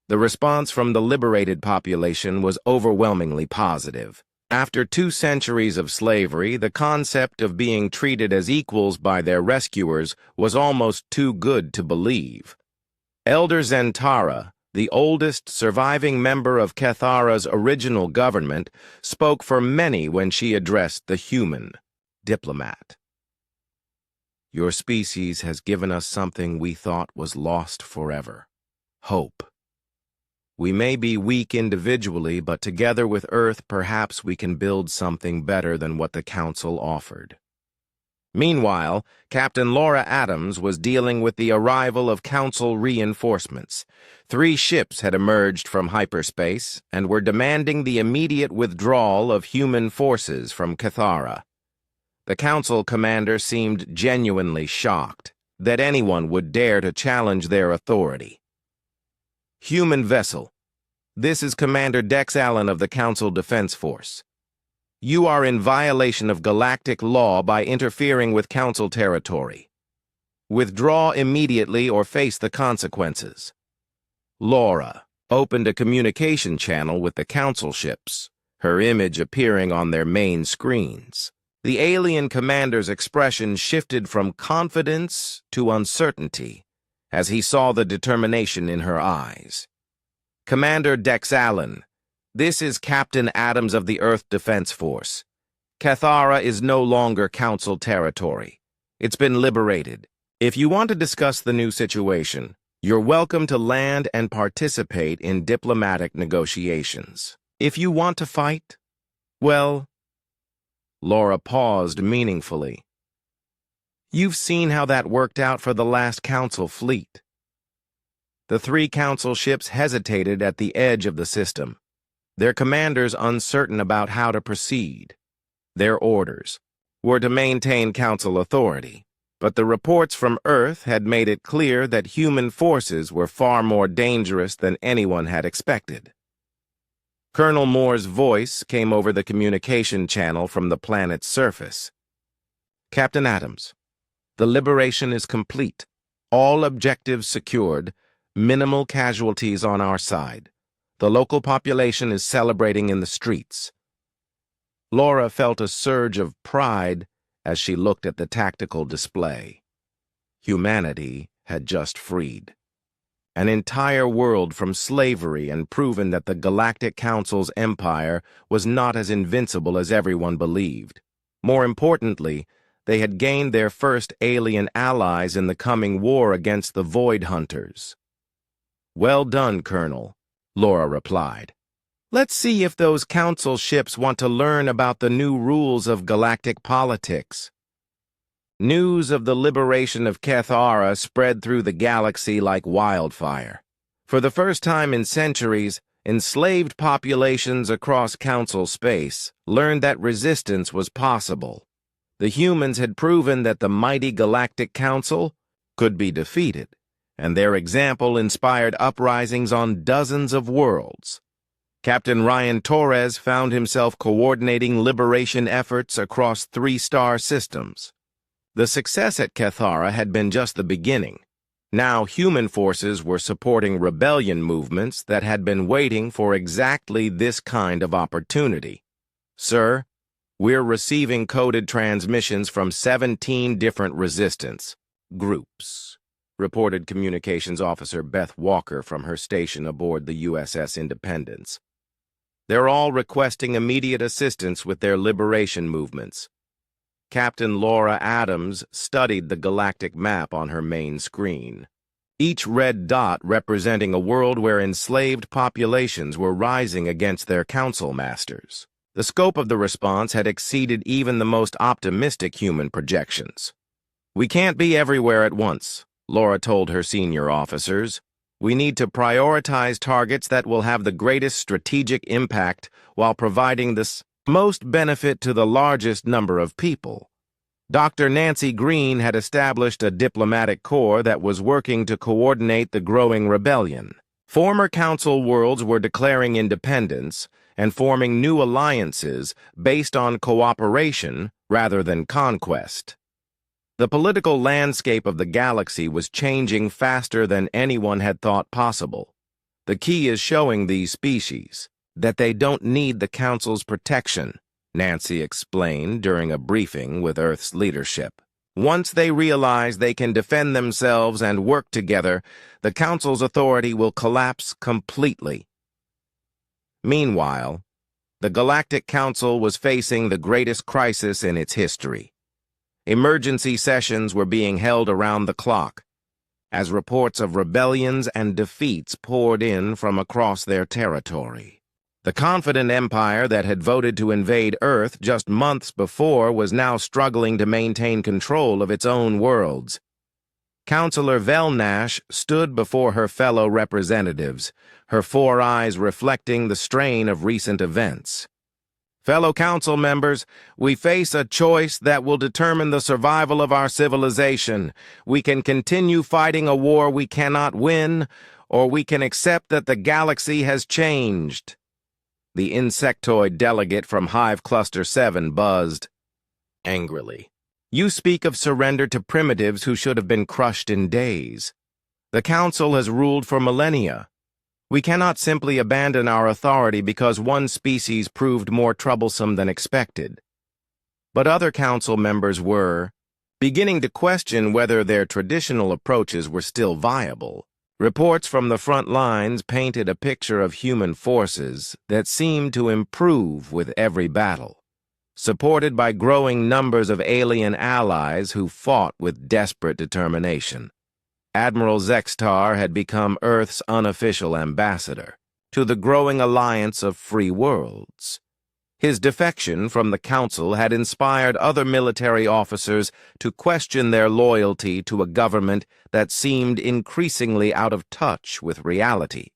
The response from the liberated population was overwhelmingly positive. After 2 centuries of slavery, the concept of being treated as equals by their rescuers was almost too good to believe. Elder Zentara, the oldest surviving member of Cathara's original government, spoke for many when she addressed the human diplomat. "Your species has given us something we thought was lost forever: hope. We may be weak individually, but together with Earth, perhaps we can build something better than what the Council offered." Meanwhile, Captain Laura Adams was dealing with the arrival of Council reinforcements. 3 ships had emerged from hyperspace and were demanding the immediate withdrawal of human forces from Cathara. The Council commander seemed genuinely shocked that anyone would dare to challenge their authority. "Human vessel, this is Commander Dex Allen of the Council Defense Force. You are in violation of galactic law by interfering with Council territory. Withdraw immediately or face the consequences." Laura opened a communication channel with the Council ships, her image appearing on their main screens. The alien commander's expression shifted from confidence to uncertainty as he saw the determination in her eyes. "Commander Dex Allen, this is Captain Adams of the Earth Defense Force. Cathara is no longer Council territory. It's been liberated. If you want to discuss the new situation, you're welcome to land and participate in diplomatic negotiations." If you want to fight, well, Laura paused meaningfully. You've seen how that worked out for the last Council fleet. The 3 Council ships hesitated at the edge of the system, their commanders uncertain about how to proceed. Their orders were to maintain Council authority, but the reports from Earth had made it clear that human forces were far more dangerous than anyone had expected. Colonel Moore's voice came over the communication channel from the planet's surface. Captain Adams, the liberation is complete. All objectives secured, minimal casualties on our side. The local population is celebrating in the streets. Laura felt a surge of pride as she looked at the tactical display. Humanity had just freed an entire world from slavery and proven that the Galactic Council's empire was not as invincible as everyone believed. More importantly, they had gained their first alien allies in the coming war against the Void Hunters. Well done, Colonel, Laura replied. Let's see if those Council ships want to learn about the new rules of galactic politics. News of the liberation of Kethara spread through the galaxy like wildfire. For the first time in centuries, enslaved populations across Council space learned that resistance was possible. The humans had proven that the mighty Galactic Council could be defeated, and their example inspired uprisings on dozens of worlds. Captain Ryan Torres found himself coordinating liberation efforts across 3-star systems. The success at Kethara had been just the beginning. Now human forces were supporting rebellion movements that had been waiting for exactly this kind of opportunity. Sir, we're receiving coded transmissions from 17 different resistance groups, reported Communications Officer Beth Walker from her station aboard the USS Independence. They're all requesting immediate assistance with their liberation movements. Captain Laura Adams studied the galactic map on her main screen. Each red dot representing a world where enslaved populations were rising against their council masters. The scope of the response had exceeded even the most optimistic human projections. We can't be everywhere at once, Laura told her senior officers. We need to prioritize targets that will have the greatest strategic impact while providing the most benefit to the largest number of people. Dr. Nancy Green had established a diplomatic corps that was working to coordinate the growing rebellion. Former council worlds were declaring independence and forming new alliances based on cooperation rather than conquest. The political landscape of the galaxy was changing faster than anyone had thought possible. The key is showing these species that they don't need the Council's protection, Nancy explained during a briefing with Earth's leadership. Once they realize they can defend themselves and work together, the Council's authority will collapse completely. Meanwhile, the Galactic Council was facing the greatest crisis in its history. Emergency sessions were being held around the clock, as reports of rebellions and defeats poured in from across their territory. The confident empire that had voted to invade Earth just months before was now struggling to maintain control of its own worlds. Councillor Velnash stood before her fellow representatives, her 4 eyes reflecting the strain of recent events. Fellow council members, we face a choice that will determine the survival of our civilization. We can continue fighting a war we cannot win, or we can accept that the galaxy has changed. The insectoid delegate from Hive Cluster 7 buzzed angrily. You speak of surrender to primitives who should have been crushed in days. The Council has ruled for millennia. We cannot simply abandon our authority because one species proved more troublesome than expected. But other council members were beginning to question whether their traditional approaches were still viable. Reports from the front lines painted a picture of human forces that seemed to improve with every battle, supported by growing numbers of alien allies who fought with desperate determination. Admiral Zextar had become Earth's unofficial ambassador. to the growing alliance of free worlds. His defection from the Council had inspired other military officers to question their loyalty to a government that seemed increasingly out of touch with reality.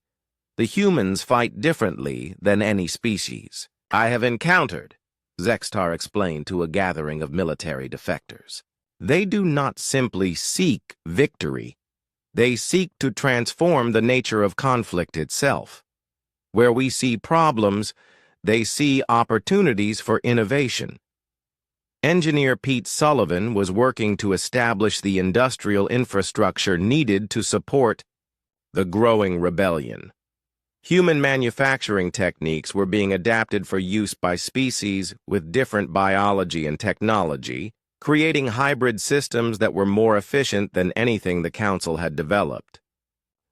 The humans fight differently than any species. I have encountered, Zextar explained to a gathering of military defectors. They do not simply seek victory. They seek to transform the nature of conflict itself. Where we see problems, they see opportunities for innovation. Engineer Pete Sullivan was working to establish the industrial infrastructure needed to support the growing rebellion. Human manufacturing techniques were being adapted for use by species with different biology and technology, creating hybrid systems that were more efficient than anything the Council had developed.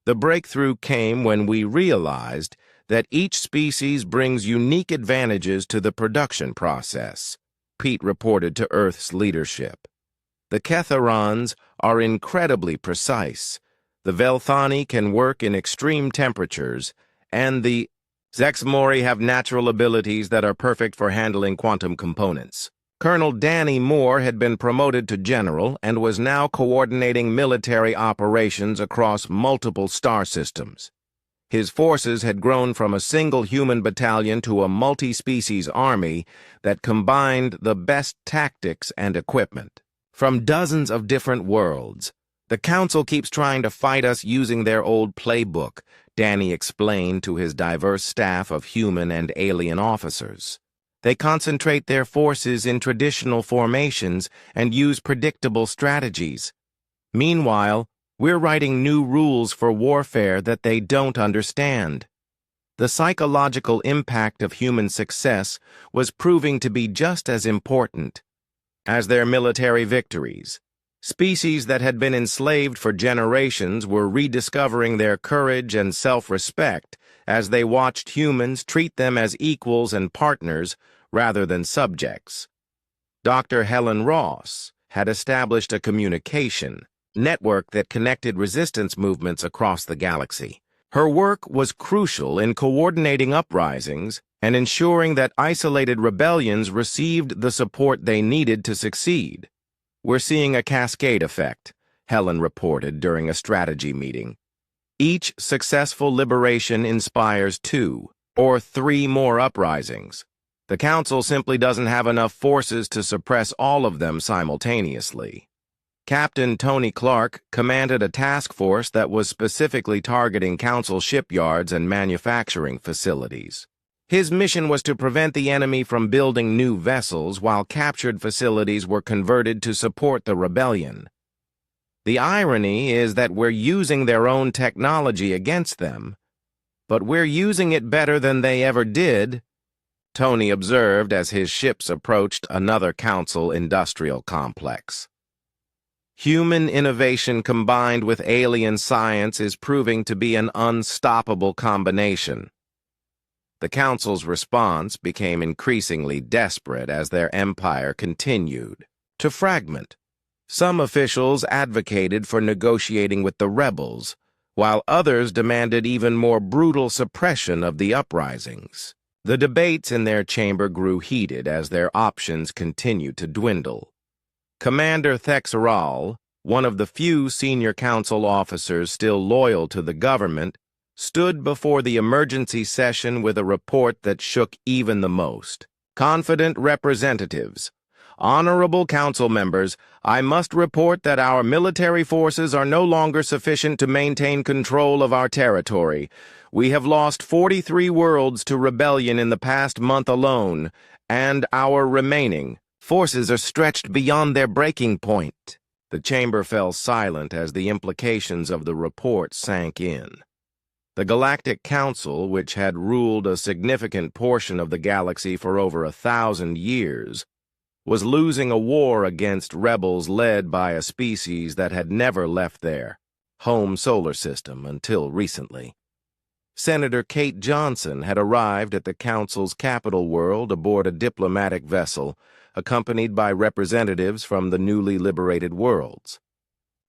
The breakthrough came when we realized that each species brings unique advantages to the production process, Pete reported to Earth's leadership. The Ketharons are incredibly precise, the Velthani can work in extreme temperatures, and the Zexmori have natural abilities that are perfect for handling quantum components. Colonel Danny Moore had been promoted to general and was now coordinating military operations across multiple star systems. His forces had grown from a single human battalion to a multi-species army that combined the best tactics and equipment. From dozens of different worlds, the Council keeps trying to fight us using their old playbook, Danny explained to his diverse staff of human and alien officers. They concentrate their forces in traditional formations and use predictable strategies. Meanwhile, we're writing new rules for warfare that they don't understand. The psychological impact of human success was proving to be just as important as their military victories. Species that had been enslaved for generations were rediscovering their courage and self-respect as they watched humans treat them as equals and partners rather than subjects. Dr. Helen Ross had established a communication network that connected resistance movements across the galaxy. Her work was crucial in coordinating uprisings and ensuring that isolated rebellions received the support they needed to succeed. We're seeing a cascade effect, Helen reported during a strategy meeting. Each successful liberation inspires 2 or 3 more uprisings. The Council simply doesn't have enough forces to suppress all of them simultaneously. Captain Tony Clark commanded a task force that was specifically targeting Council shipyards and manufacturing facilities. His mission was to prevent the enemy from building new vessels while captured facilities were converted to support the rebellion. The irony is that we're using their own technology against them, but we're using it better than they ever did, Tony observed as his ships approached another Council industrial complex. Human innovation combined with alien science is proving to be an unstoppable combination. The Council's response became increasingly desperate as their empire continued to fragment. Some officials advocated for negotiating with the rebels, while others demanded even more brutal suppression of the uprisings. The debates in their chamber grew heated as their options continued to dwindle. Commander Thexeral, one of the few senior council officers still loyal to the government, stood before the emergency session with a report that shook even the most. Confident representatives, honorable council members, I must report that our military forces are no longer sufficient to maintain control of our territory. We have lost 43 worlds to rebellion in the past month alone, and our remaining forces are stretched beyond their breaking point. The chamber fell silent as the implications of the report sank in. The Galactic Council, which had ruled a significant portion of the galaxy for over 1,000 years, was losing a war against rebels led by a species that had never left their home solar system until recently. Senator Kate Johnson had arrived at the Council's capital world aboard a diplomatic vessel, accompanied by representatives from the newly liberated worlds.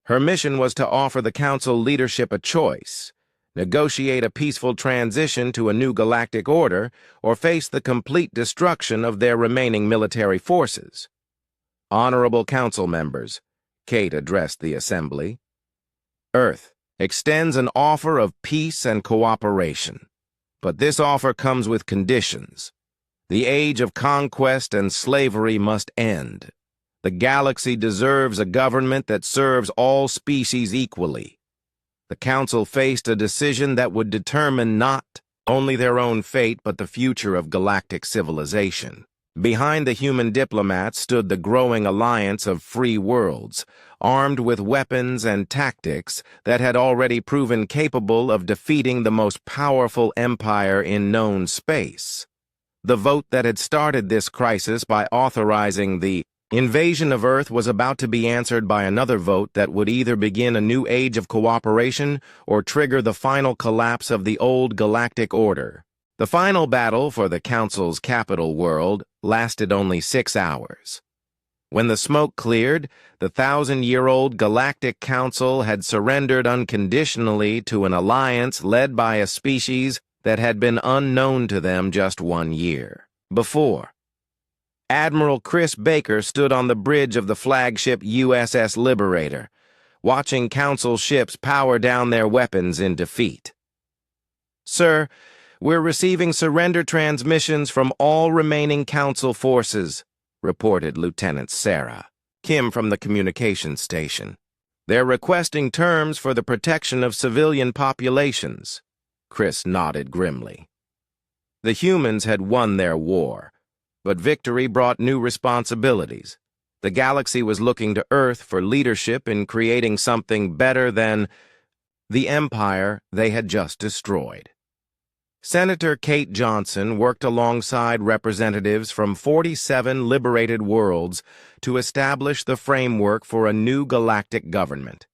Her mission was to offer the Council leadership a choice: negotiate a peaceful transition to a new galactic order, or face the complete destruction of their remaining military forces. Honorable Council members, Kate addressed the assembly, Earth extends an offer of peace and cooperation. But this offer comes with conditions. The age of conquest and slavery must end. The galaxy deserves a government that serves all species equally. The Council faced a decision that would determine not only their own fate but the future of galactic civilization. Behind the human diplomats stood the growing alliance of free worlds, armed with weapons and tactics that had already proven capable of defeating the most powerful empire in known space. The vote that had started this crisis by authorizing the invasion of Earth was about to be answered by another vote that would either begin a new age of cooperation or trigger the final collapse of the old galactic order. The final battle for the Council's capital world lasted only 6 hours. When the smoke cleared, the 1,000-year-old Galactic Council had surrendered unconditionally to an alliance led by a species that had been unknown to them just 1 year before. Admiral Chris Baker stood on the bridge of the flagship USS Liberator, watching Council ships power down their weapons in defeat. "Sir, we're receiving surrender transmissions from all remaining Council forces," reported Lieutenant Sarah Kim from the communications station. "They're requesting terms for the protection of civilian populations." Chris nodded grimly. The humans had won their war, but victory brought new responsibilities. The galaxy was looking to Earth for leadership in creating something better than the empire they had just destroyed. Senator Kate Johnson worked alongside representatives from 47 liberated worlds to establish the framework for a new galactic government.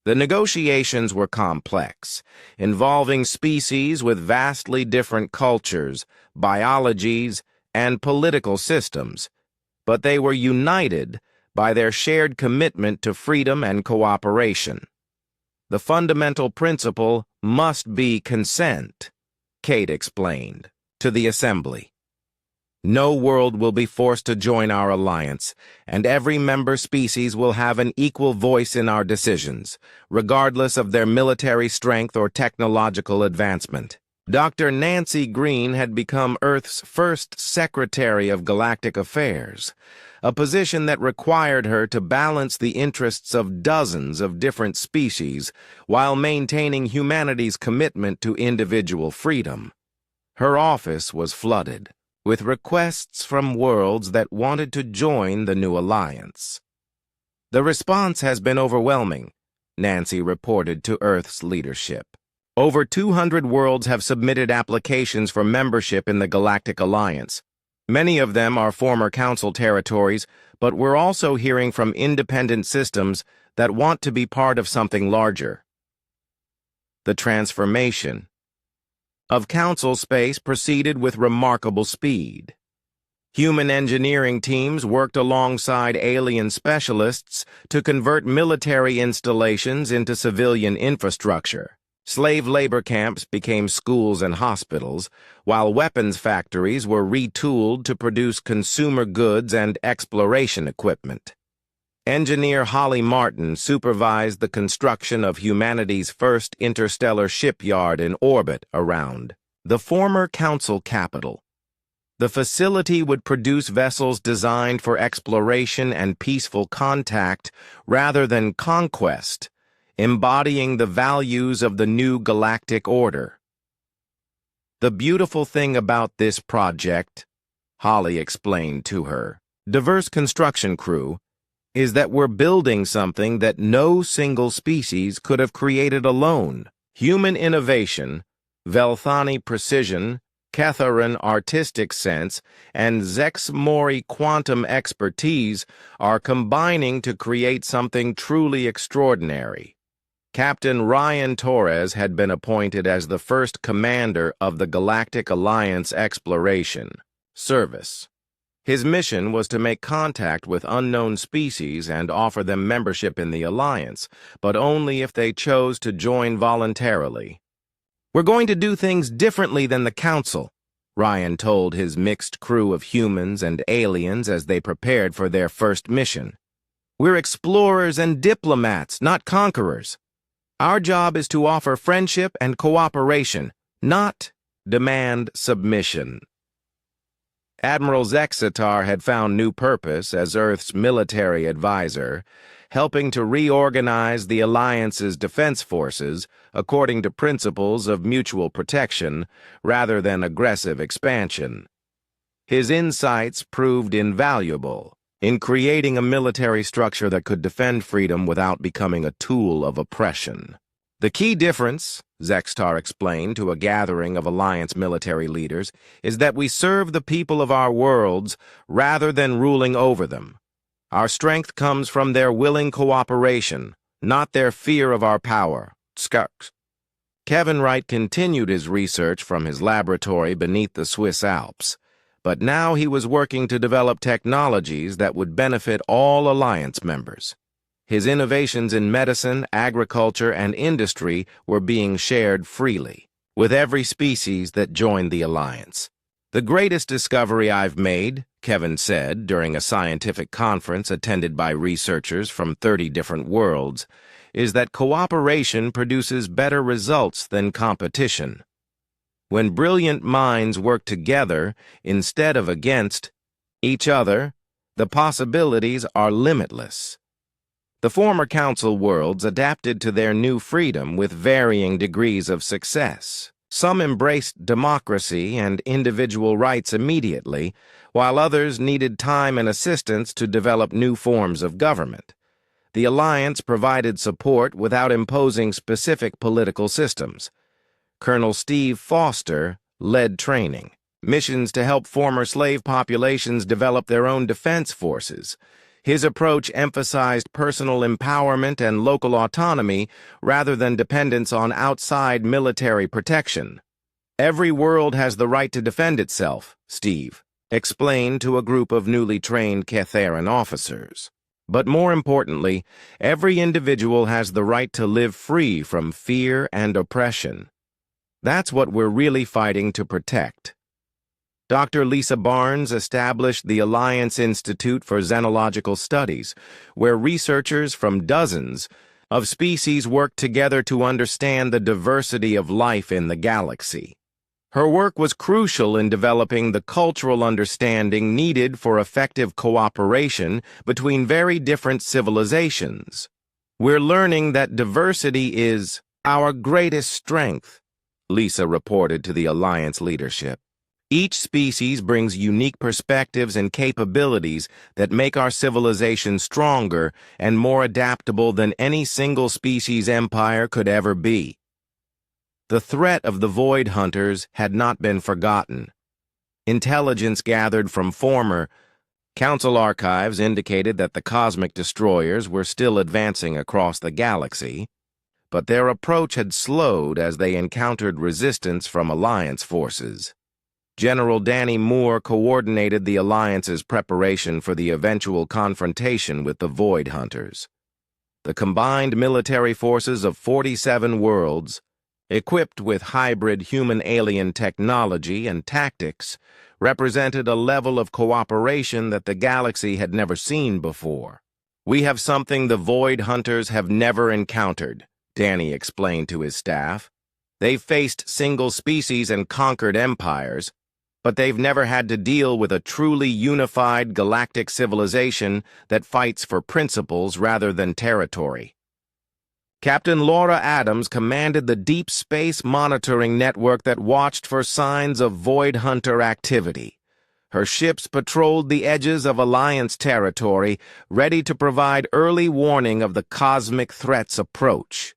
The negotiations were complex, involving species with vastly different cultures, biologies, and political systems, but they were united by their shared commitment to freedom and cooperation. The fundamental principle must be consent, Kate explained to the assembly. No world will be forced to join our alliance, and every member species will have an equal voice in our decisions, regardless of their military strength or technological advancement. Dr. Nancy Green had become Earth's first Secretary of Galactic Affairs, a position that required her to balance the interests of dozens of different species while maintaining humanity's commitment to individual freedom. Her office was flooded with requests from worlds that wanted to join the new alliance. "The response has been overwhelming," Nancy reported to Earth's leadership. "Over 200 worlds have submitted applications for membership in the Galactic Alliance. Many of them are former Council territories, but we're also hearing from independent systems that want to be part of something larger." The transformation of Council space proceeded with remarkable speed. Human engineering teams worked alongside alien specialists to convert military installations into civilian infrastructure. Slave labor camps became schools and hospitals, while weapons factories were retooled to produce consumer goods and exploration equipment. Engineer Holly Martin supervised the construction of humanity's first interstellar shipyard in orbit around the former Council capital. The facility would produce vessels designed for exploration and peaceful contact rather than conquest, embodying the values of the new galactic order. "The beautiful thing about this project," Holly explained to her diverse construction crew, "is that we're building something that no single species could have created alone. Human innovation, Velthani precision, Ketharan artistic sense, and Zex Mori quantum expertise are combining to create something truly extraordinary." Captain Ryan Torres had been appointed as the first commander of the Galactic Alliance Exploration Service. His mission was to make contact with unknown species and offer them membership in the Alliance, but only if they chose to join voluntarily. "We're going to do things differently than the Council," Ryan told his mixed crew of humans and aliens as they prepared for their first mission. "We're explorers and diplomats, not conquerors. Our job is to offer friendship and cooperation, not demand submission." Admiral Zexitar had found new purpose as Earth's military advisor, helping to reorganize the Alliance's defense forces according to principles of mutual protection rather than aggressive expansion. His insights proved invaluable in creating a military structure that could defend freedom without becoming a tool of oppression. "The key difference," Zexitar explained to a gathering of Alliance military leaders, "is that we serve the people of our worlds rather than ruling over them. Our strength comes from their willing cooperation, not their fear of our power." Skurks. Kevin Wright continued his research from his laboratory beneath the Swiss Alps, but now he was working to develop technologies that would benefit all Alliance members. His innovations in medicine, agriculture, and industry were being shared freely with every species that joined the Alliance. "The greatest discovery I've made," Kevin said during a scientific conference attended by researchers from 30 different worlds, "is that cooperation produces better results than competition. When brilliant minds work together instead of against each other, the possibilities are limitless." The former Council worlds adapted to their new freedom with varying degrees of success. Some embraced democracy and individual rights immediately, while others needed time and assistance to develop new forms of government. The Alliance provided support without imposing specific political systems. Colonel Steve Foster led training, missions to help former slave populations develop their own defense forces. His approach emphasized personal empowerment and local autonomy rather than dependence on outside military protection. "Every world has the right to defend itself," Steve explained to a group of newly trained Catherian officers. "But more importantly, every individual has the right to live free from fear and oppression. That's what we're really fighting to protect." Dr. Lisa Barnes established the Alliance Institute for Xenological Studies, where researchers from dozens of species work together to understand the diversity of life in the galaxy. Her work was crucial in developing the cultural understanding needed for effective cooperation between very different civilizations. "We're learning that diversity is our greatest strength," Lisa reported to the Alliance leadership. "Each species brings unique perspectives and capabilities that make our civilization stronger and more adaptable than any single species empire could ever be." The threat of the Void Hunters had not been forgotten. Intelligence gathered from former Council archives indicated that the cosmic destroyers were still advancing across the galaxy, but their approach had slowed as they encountered resistance from Alliance forces. General Danny Moore coordinated the Alliance's preparation for the eventual confrontation with the Void Hunters. The combined military forces of 47 worlds, equipped with hybrid human-alien technology and tactics, represented a level of cooperation that the galaxy had never seen before. "We have something the Void Hunters have never encountered," Danny explained to his staff. "They've faced single species and conquered empires, but they've never had to deal with a truly unified galactic civilization that fights for principles rather than territory." Captain Laura Adams commanded the deep space monitoring network that watched for signs of Void Hunter activity. Her ships patrolled the edges of Alliance territory, ready to provide early warning of the cosmic threat's approach.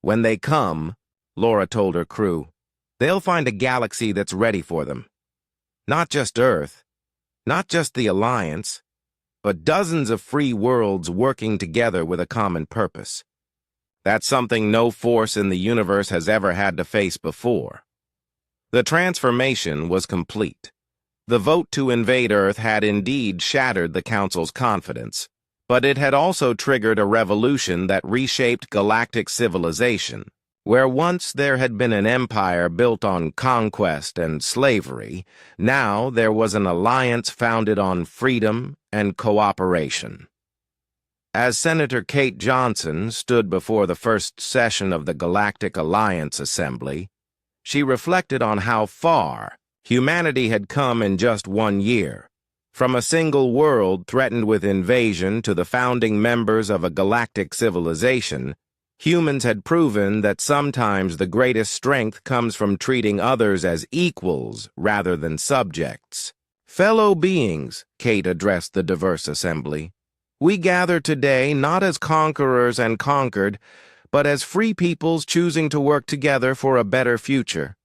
"When they come," Laura told her crew, "they'll find a galaxy that's ready for them. Not just Earth, not just the Alliance, but dozens of free worlds working together with a common purpose. That's something no force in the universe has ever had to face before." The transformation was complete. The vote to invade Earth had indeed shattered the Council's confidence, but it had also triggered a revolution that reshaped galactic civilization. Where once there had been an empire built on conquest and slavery, now there was an alliance founded on freedom and cooperation. As Senator Kate Johnson stood before the first session of the Galactic Alliance Assembly, she reflected on how far humanity had come in just 1 year, from a single world threatened with invasion to the founding members of a galactic civilization. Humans had proven that sometimes the greatest strength comes from treating others as equals rather than subjects. Fellow beings, Kate addressed the diverse assembly, we gather today not as conquerors and conquered, but as free peoples choosing to work together for a better future.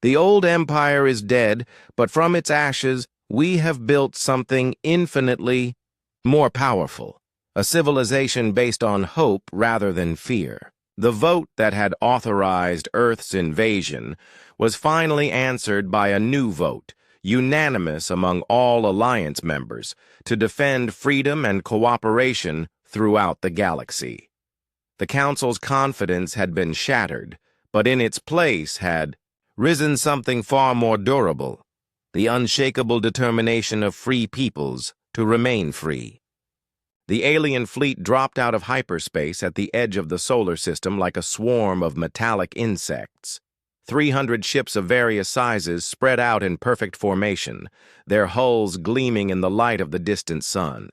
The old empire is dead, but from its ashes, we have built something infinitely more powerful. A civilization based on hope rather than fear. The vote that had authorized Earth's invasion was finally answered by a new vote, unanimous among all alliance members, to defend freedom and cooperation throughout the galaxy. The Council's confidence had been shattered, but in its place had risen something far more durable, the unshakable determination of free peoples to remain free. The alien fleet dropped out of hyperspace at the edge of the solar system like a swarm of metallic insects. 300 ships of various sizes spread out in perfect formation, their hulls gleaming in the light of the distant sun.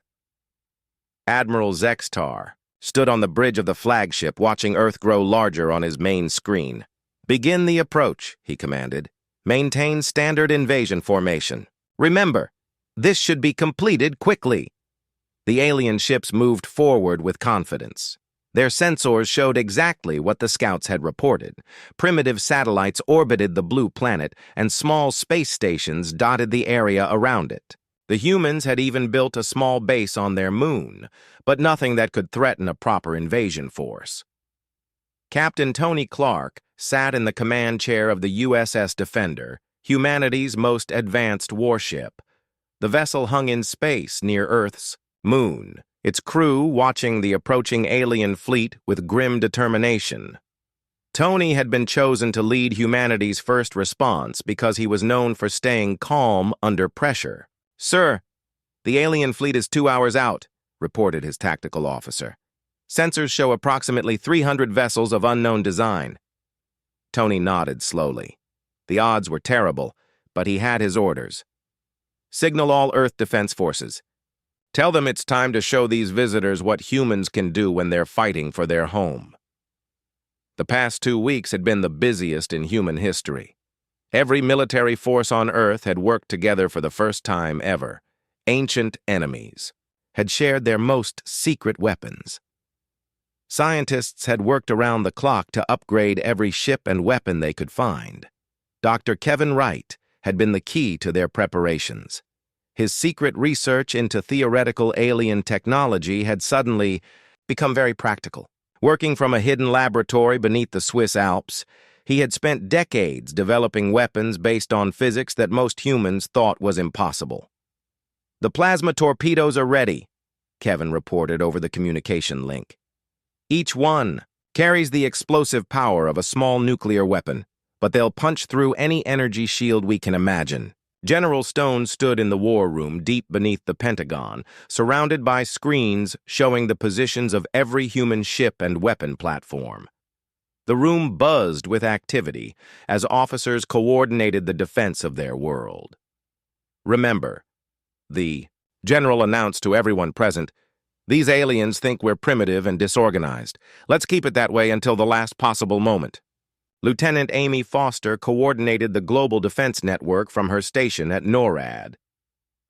Admiral Zextar stood on the bridge of the flagship, watching Earth grow larger on his main screen. "Begin the approach," he commanded. "Maintain standard invasion formation. Remember, this should be completed quickly." The alien ships moved forward with confidence. Their sensors showed exactly what the scouts had reported. Primitive satellites orbited the blue planet, and small space stations dotted the area around it. The humans had even built a small base on their moon, but nothing that could threaten a proper invasion force. Captain Tony Clark sat in the command chair of the USS Defender, humanity's most advanced warship. The vessel hung in space near Earth's moon, its crew watching the approaching alien fleet with grim determination. Tony had been chosen to lead humanity's first response because he was known for staying calm under pressure. "Sir, the alien fleet is 2 hours out," reported his tactical officer. "Sensors show approximately 300 vessels of unknown design." Tony nodded slowly. The odds were terrible, but he had his orders. "Signal all Earth Defense Forces. Tell them it's time to show these visitors what humans can do when they're fighting for their home." The past 2 weeks had been the busiest in human history. Every military force on Earth had worked together for the first time ever. Ancient enemies had shared their most secret weapons. Scientists had worked around the clock to upgrade every ship and weapon they could find. Dr. Kevin Wright had been the key to their preparations. His secret research into theoretical alien technology had suddenly become very practical. Working from a hidden laboratory beneath the Swiss Alps, he had spent decades developing weapons based on physics that most humans thought was impossible. "The plasma torpedoes are ready," Kevin reported over the communication link. "Each one carries the explosive power of a small nuclear weapon, but they'll punch through any energy shield we can imagine." General Stone stood in the war room deep beneath the Pentagon, surrounded by screens showing the positions of every human ship and weapon platform. The room buzzed with activity as officers coordinated the defense of their world. "Remember," the general announced to everyone present, "these aliens think we're primitive and disorganized. Let's keep it that way until the last possible moment." Lieutenant Amy Foster coordinated the Global Defense Network from her station at NORAD.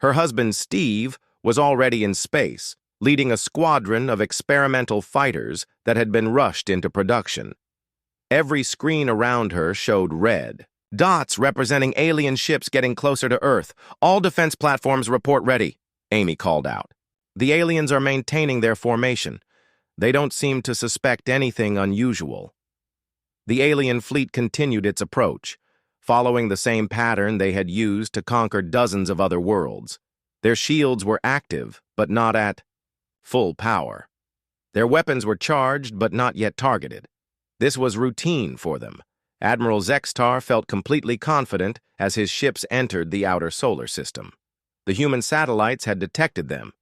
Her husband, Steve, was already in space, leading a squadron of experimental fighters that had been rushed into production. Every screen around her showed red dots representing alien ships getting closer to Earth. "All defense platforms report ready," Amy called out. "The aliens are maintaining their formation. They don't seem to suspect anything unusual." The alien fleet continued its approach, following the same pattern they had used to conquer dozens of other worlds. Their shields were active, but not at full power. Their weapons were charged, but not yet targeted. This was routine for them. Admiral Zextar felt completely confident as his ships entered the outer solar system. The human satellites had detected them,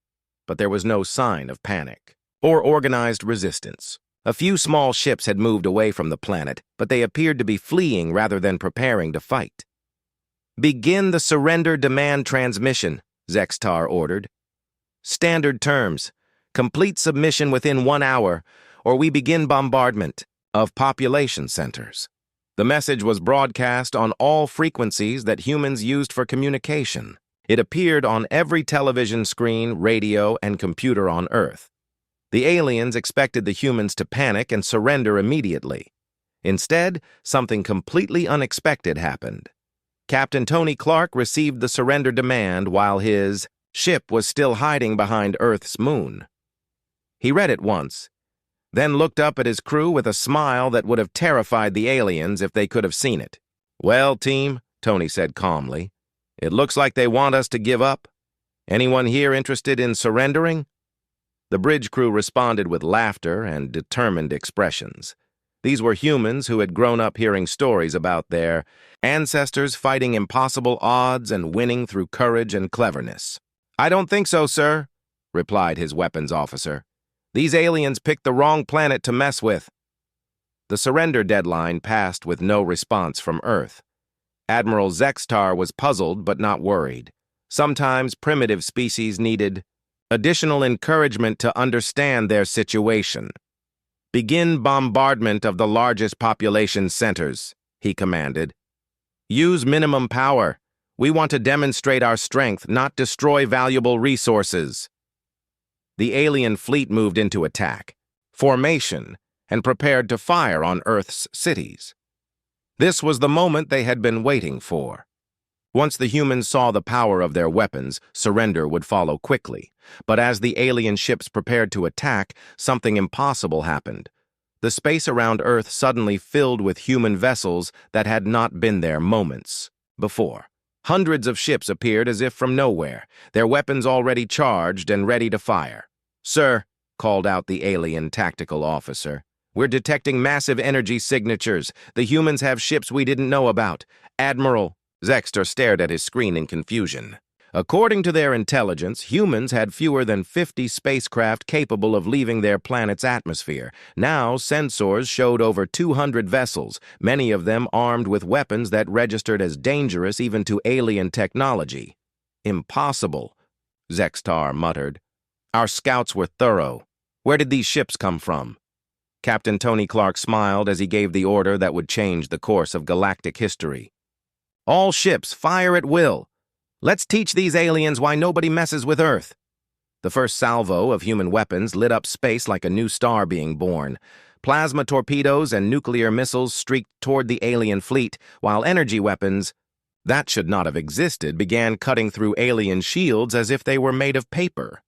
but there was no sign of panic or organized resistance. A few small ships had moved away from the planet, but they appeared to be fleeing rather than preparing to fight. "Begin the surrender demand transmission," Zextar ordered. "Standard terms. Complete submission within 1 hour, or we begin bombardment of population centers." The message was broadcast on all frequencies that humans used for communication. It appeared on every television screen, radio, and computer on Earth. The aliens expected the humans to panic and surrender immediately. Instead, something completely unexpected happened. Captain Tony Clark received the surrender demand while his ship was still hiding behind Earth's moon. He read it once, then looked up at his crew with a smile that would have terrified the aliens if they could have seen it. "Well, team," Tony said calmly, "it looks like they want us to give up. Anyone here interested in surrendering?" The bridge crew responded with laughter and determined expressions. These were humans who had grown up hearing stories about their ancestors fighting impossible odds and winning through courage and cleverness. "I don't think so, sir," replied his weapons officer. "These aliens picked the wrong planet to mess with." The surrender deadline passed with no response from Earth. Admiral Zextar was puzzled but not worried. Sometimes primitive species needed additional encouragement to understand their situation. "Begin bombardment of the largest population centers," he commanded. "Use minimum power. We want to demonstrate our strength, not destroy valuable resources." The alien fleet moved into attack, formation, and prepared to fire on Earth's cities. This was the moment they had been waiting for. Once the humans saw the power of their weapons, surrender would follow quickly. But as the alien ships prepared to attack, something impossible happened. The space around Earth suddenly filled with human vessels that had not been there moments before. Hundreds of ships appeared as if from nowhere, their weapons already charged and ready to fire. "Sir," called out the alien tactical officer, "we're detecting massive energy signatures. The humans have ships we didn't know about." "Admiral," Zextar stared at his screen in confusion. According to their intelligence, humans had fewer than 50 spacecraft capable of leaving their planet's atmosphere. Now, sensors showed over 200 vessels, many of them armed with weapons that registered as dangerous even to alien technology. "Impossible," Zextar muttered. "Our scouts were thorough. Where did these ships come from?" Captain Tony Clark smiled as he gave the order that would change the course of galactic history. "All ships, fire at will. Let's teach these aliens why nobody messes with Earth." The first salvo of human weapons lit up space like a new star being born. Plasma torpedoes and nuclear missiles streaked toward the alien fleet, while energy weapons, that should not have existed, began cutting through alien shields as if they were made of paper.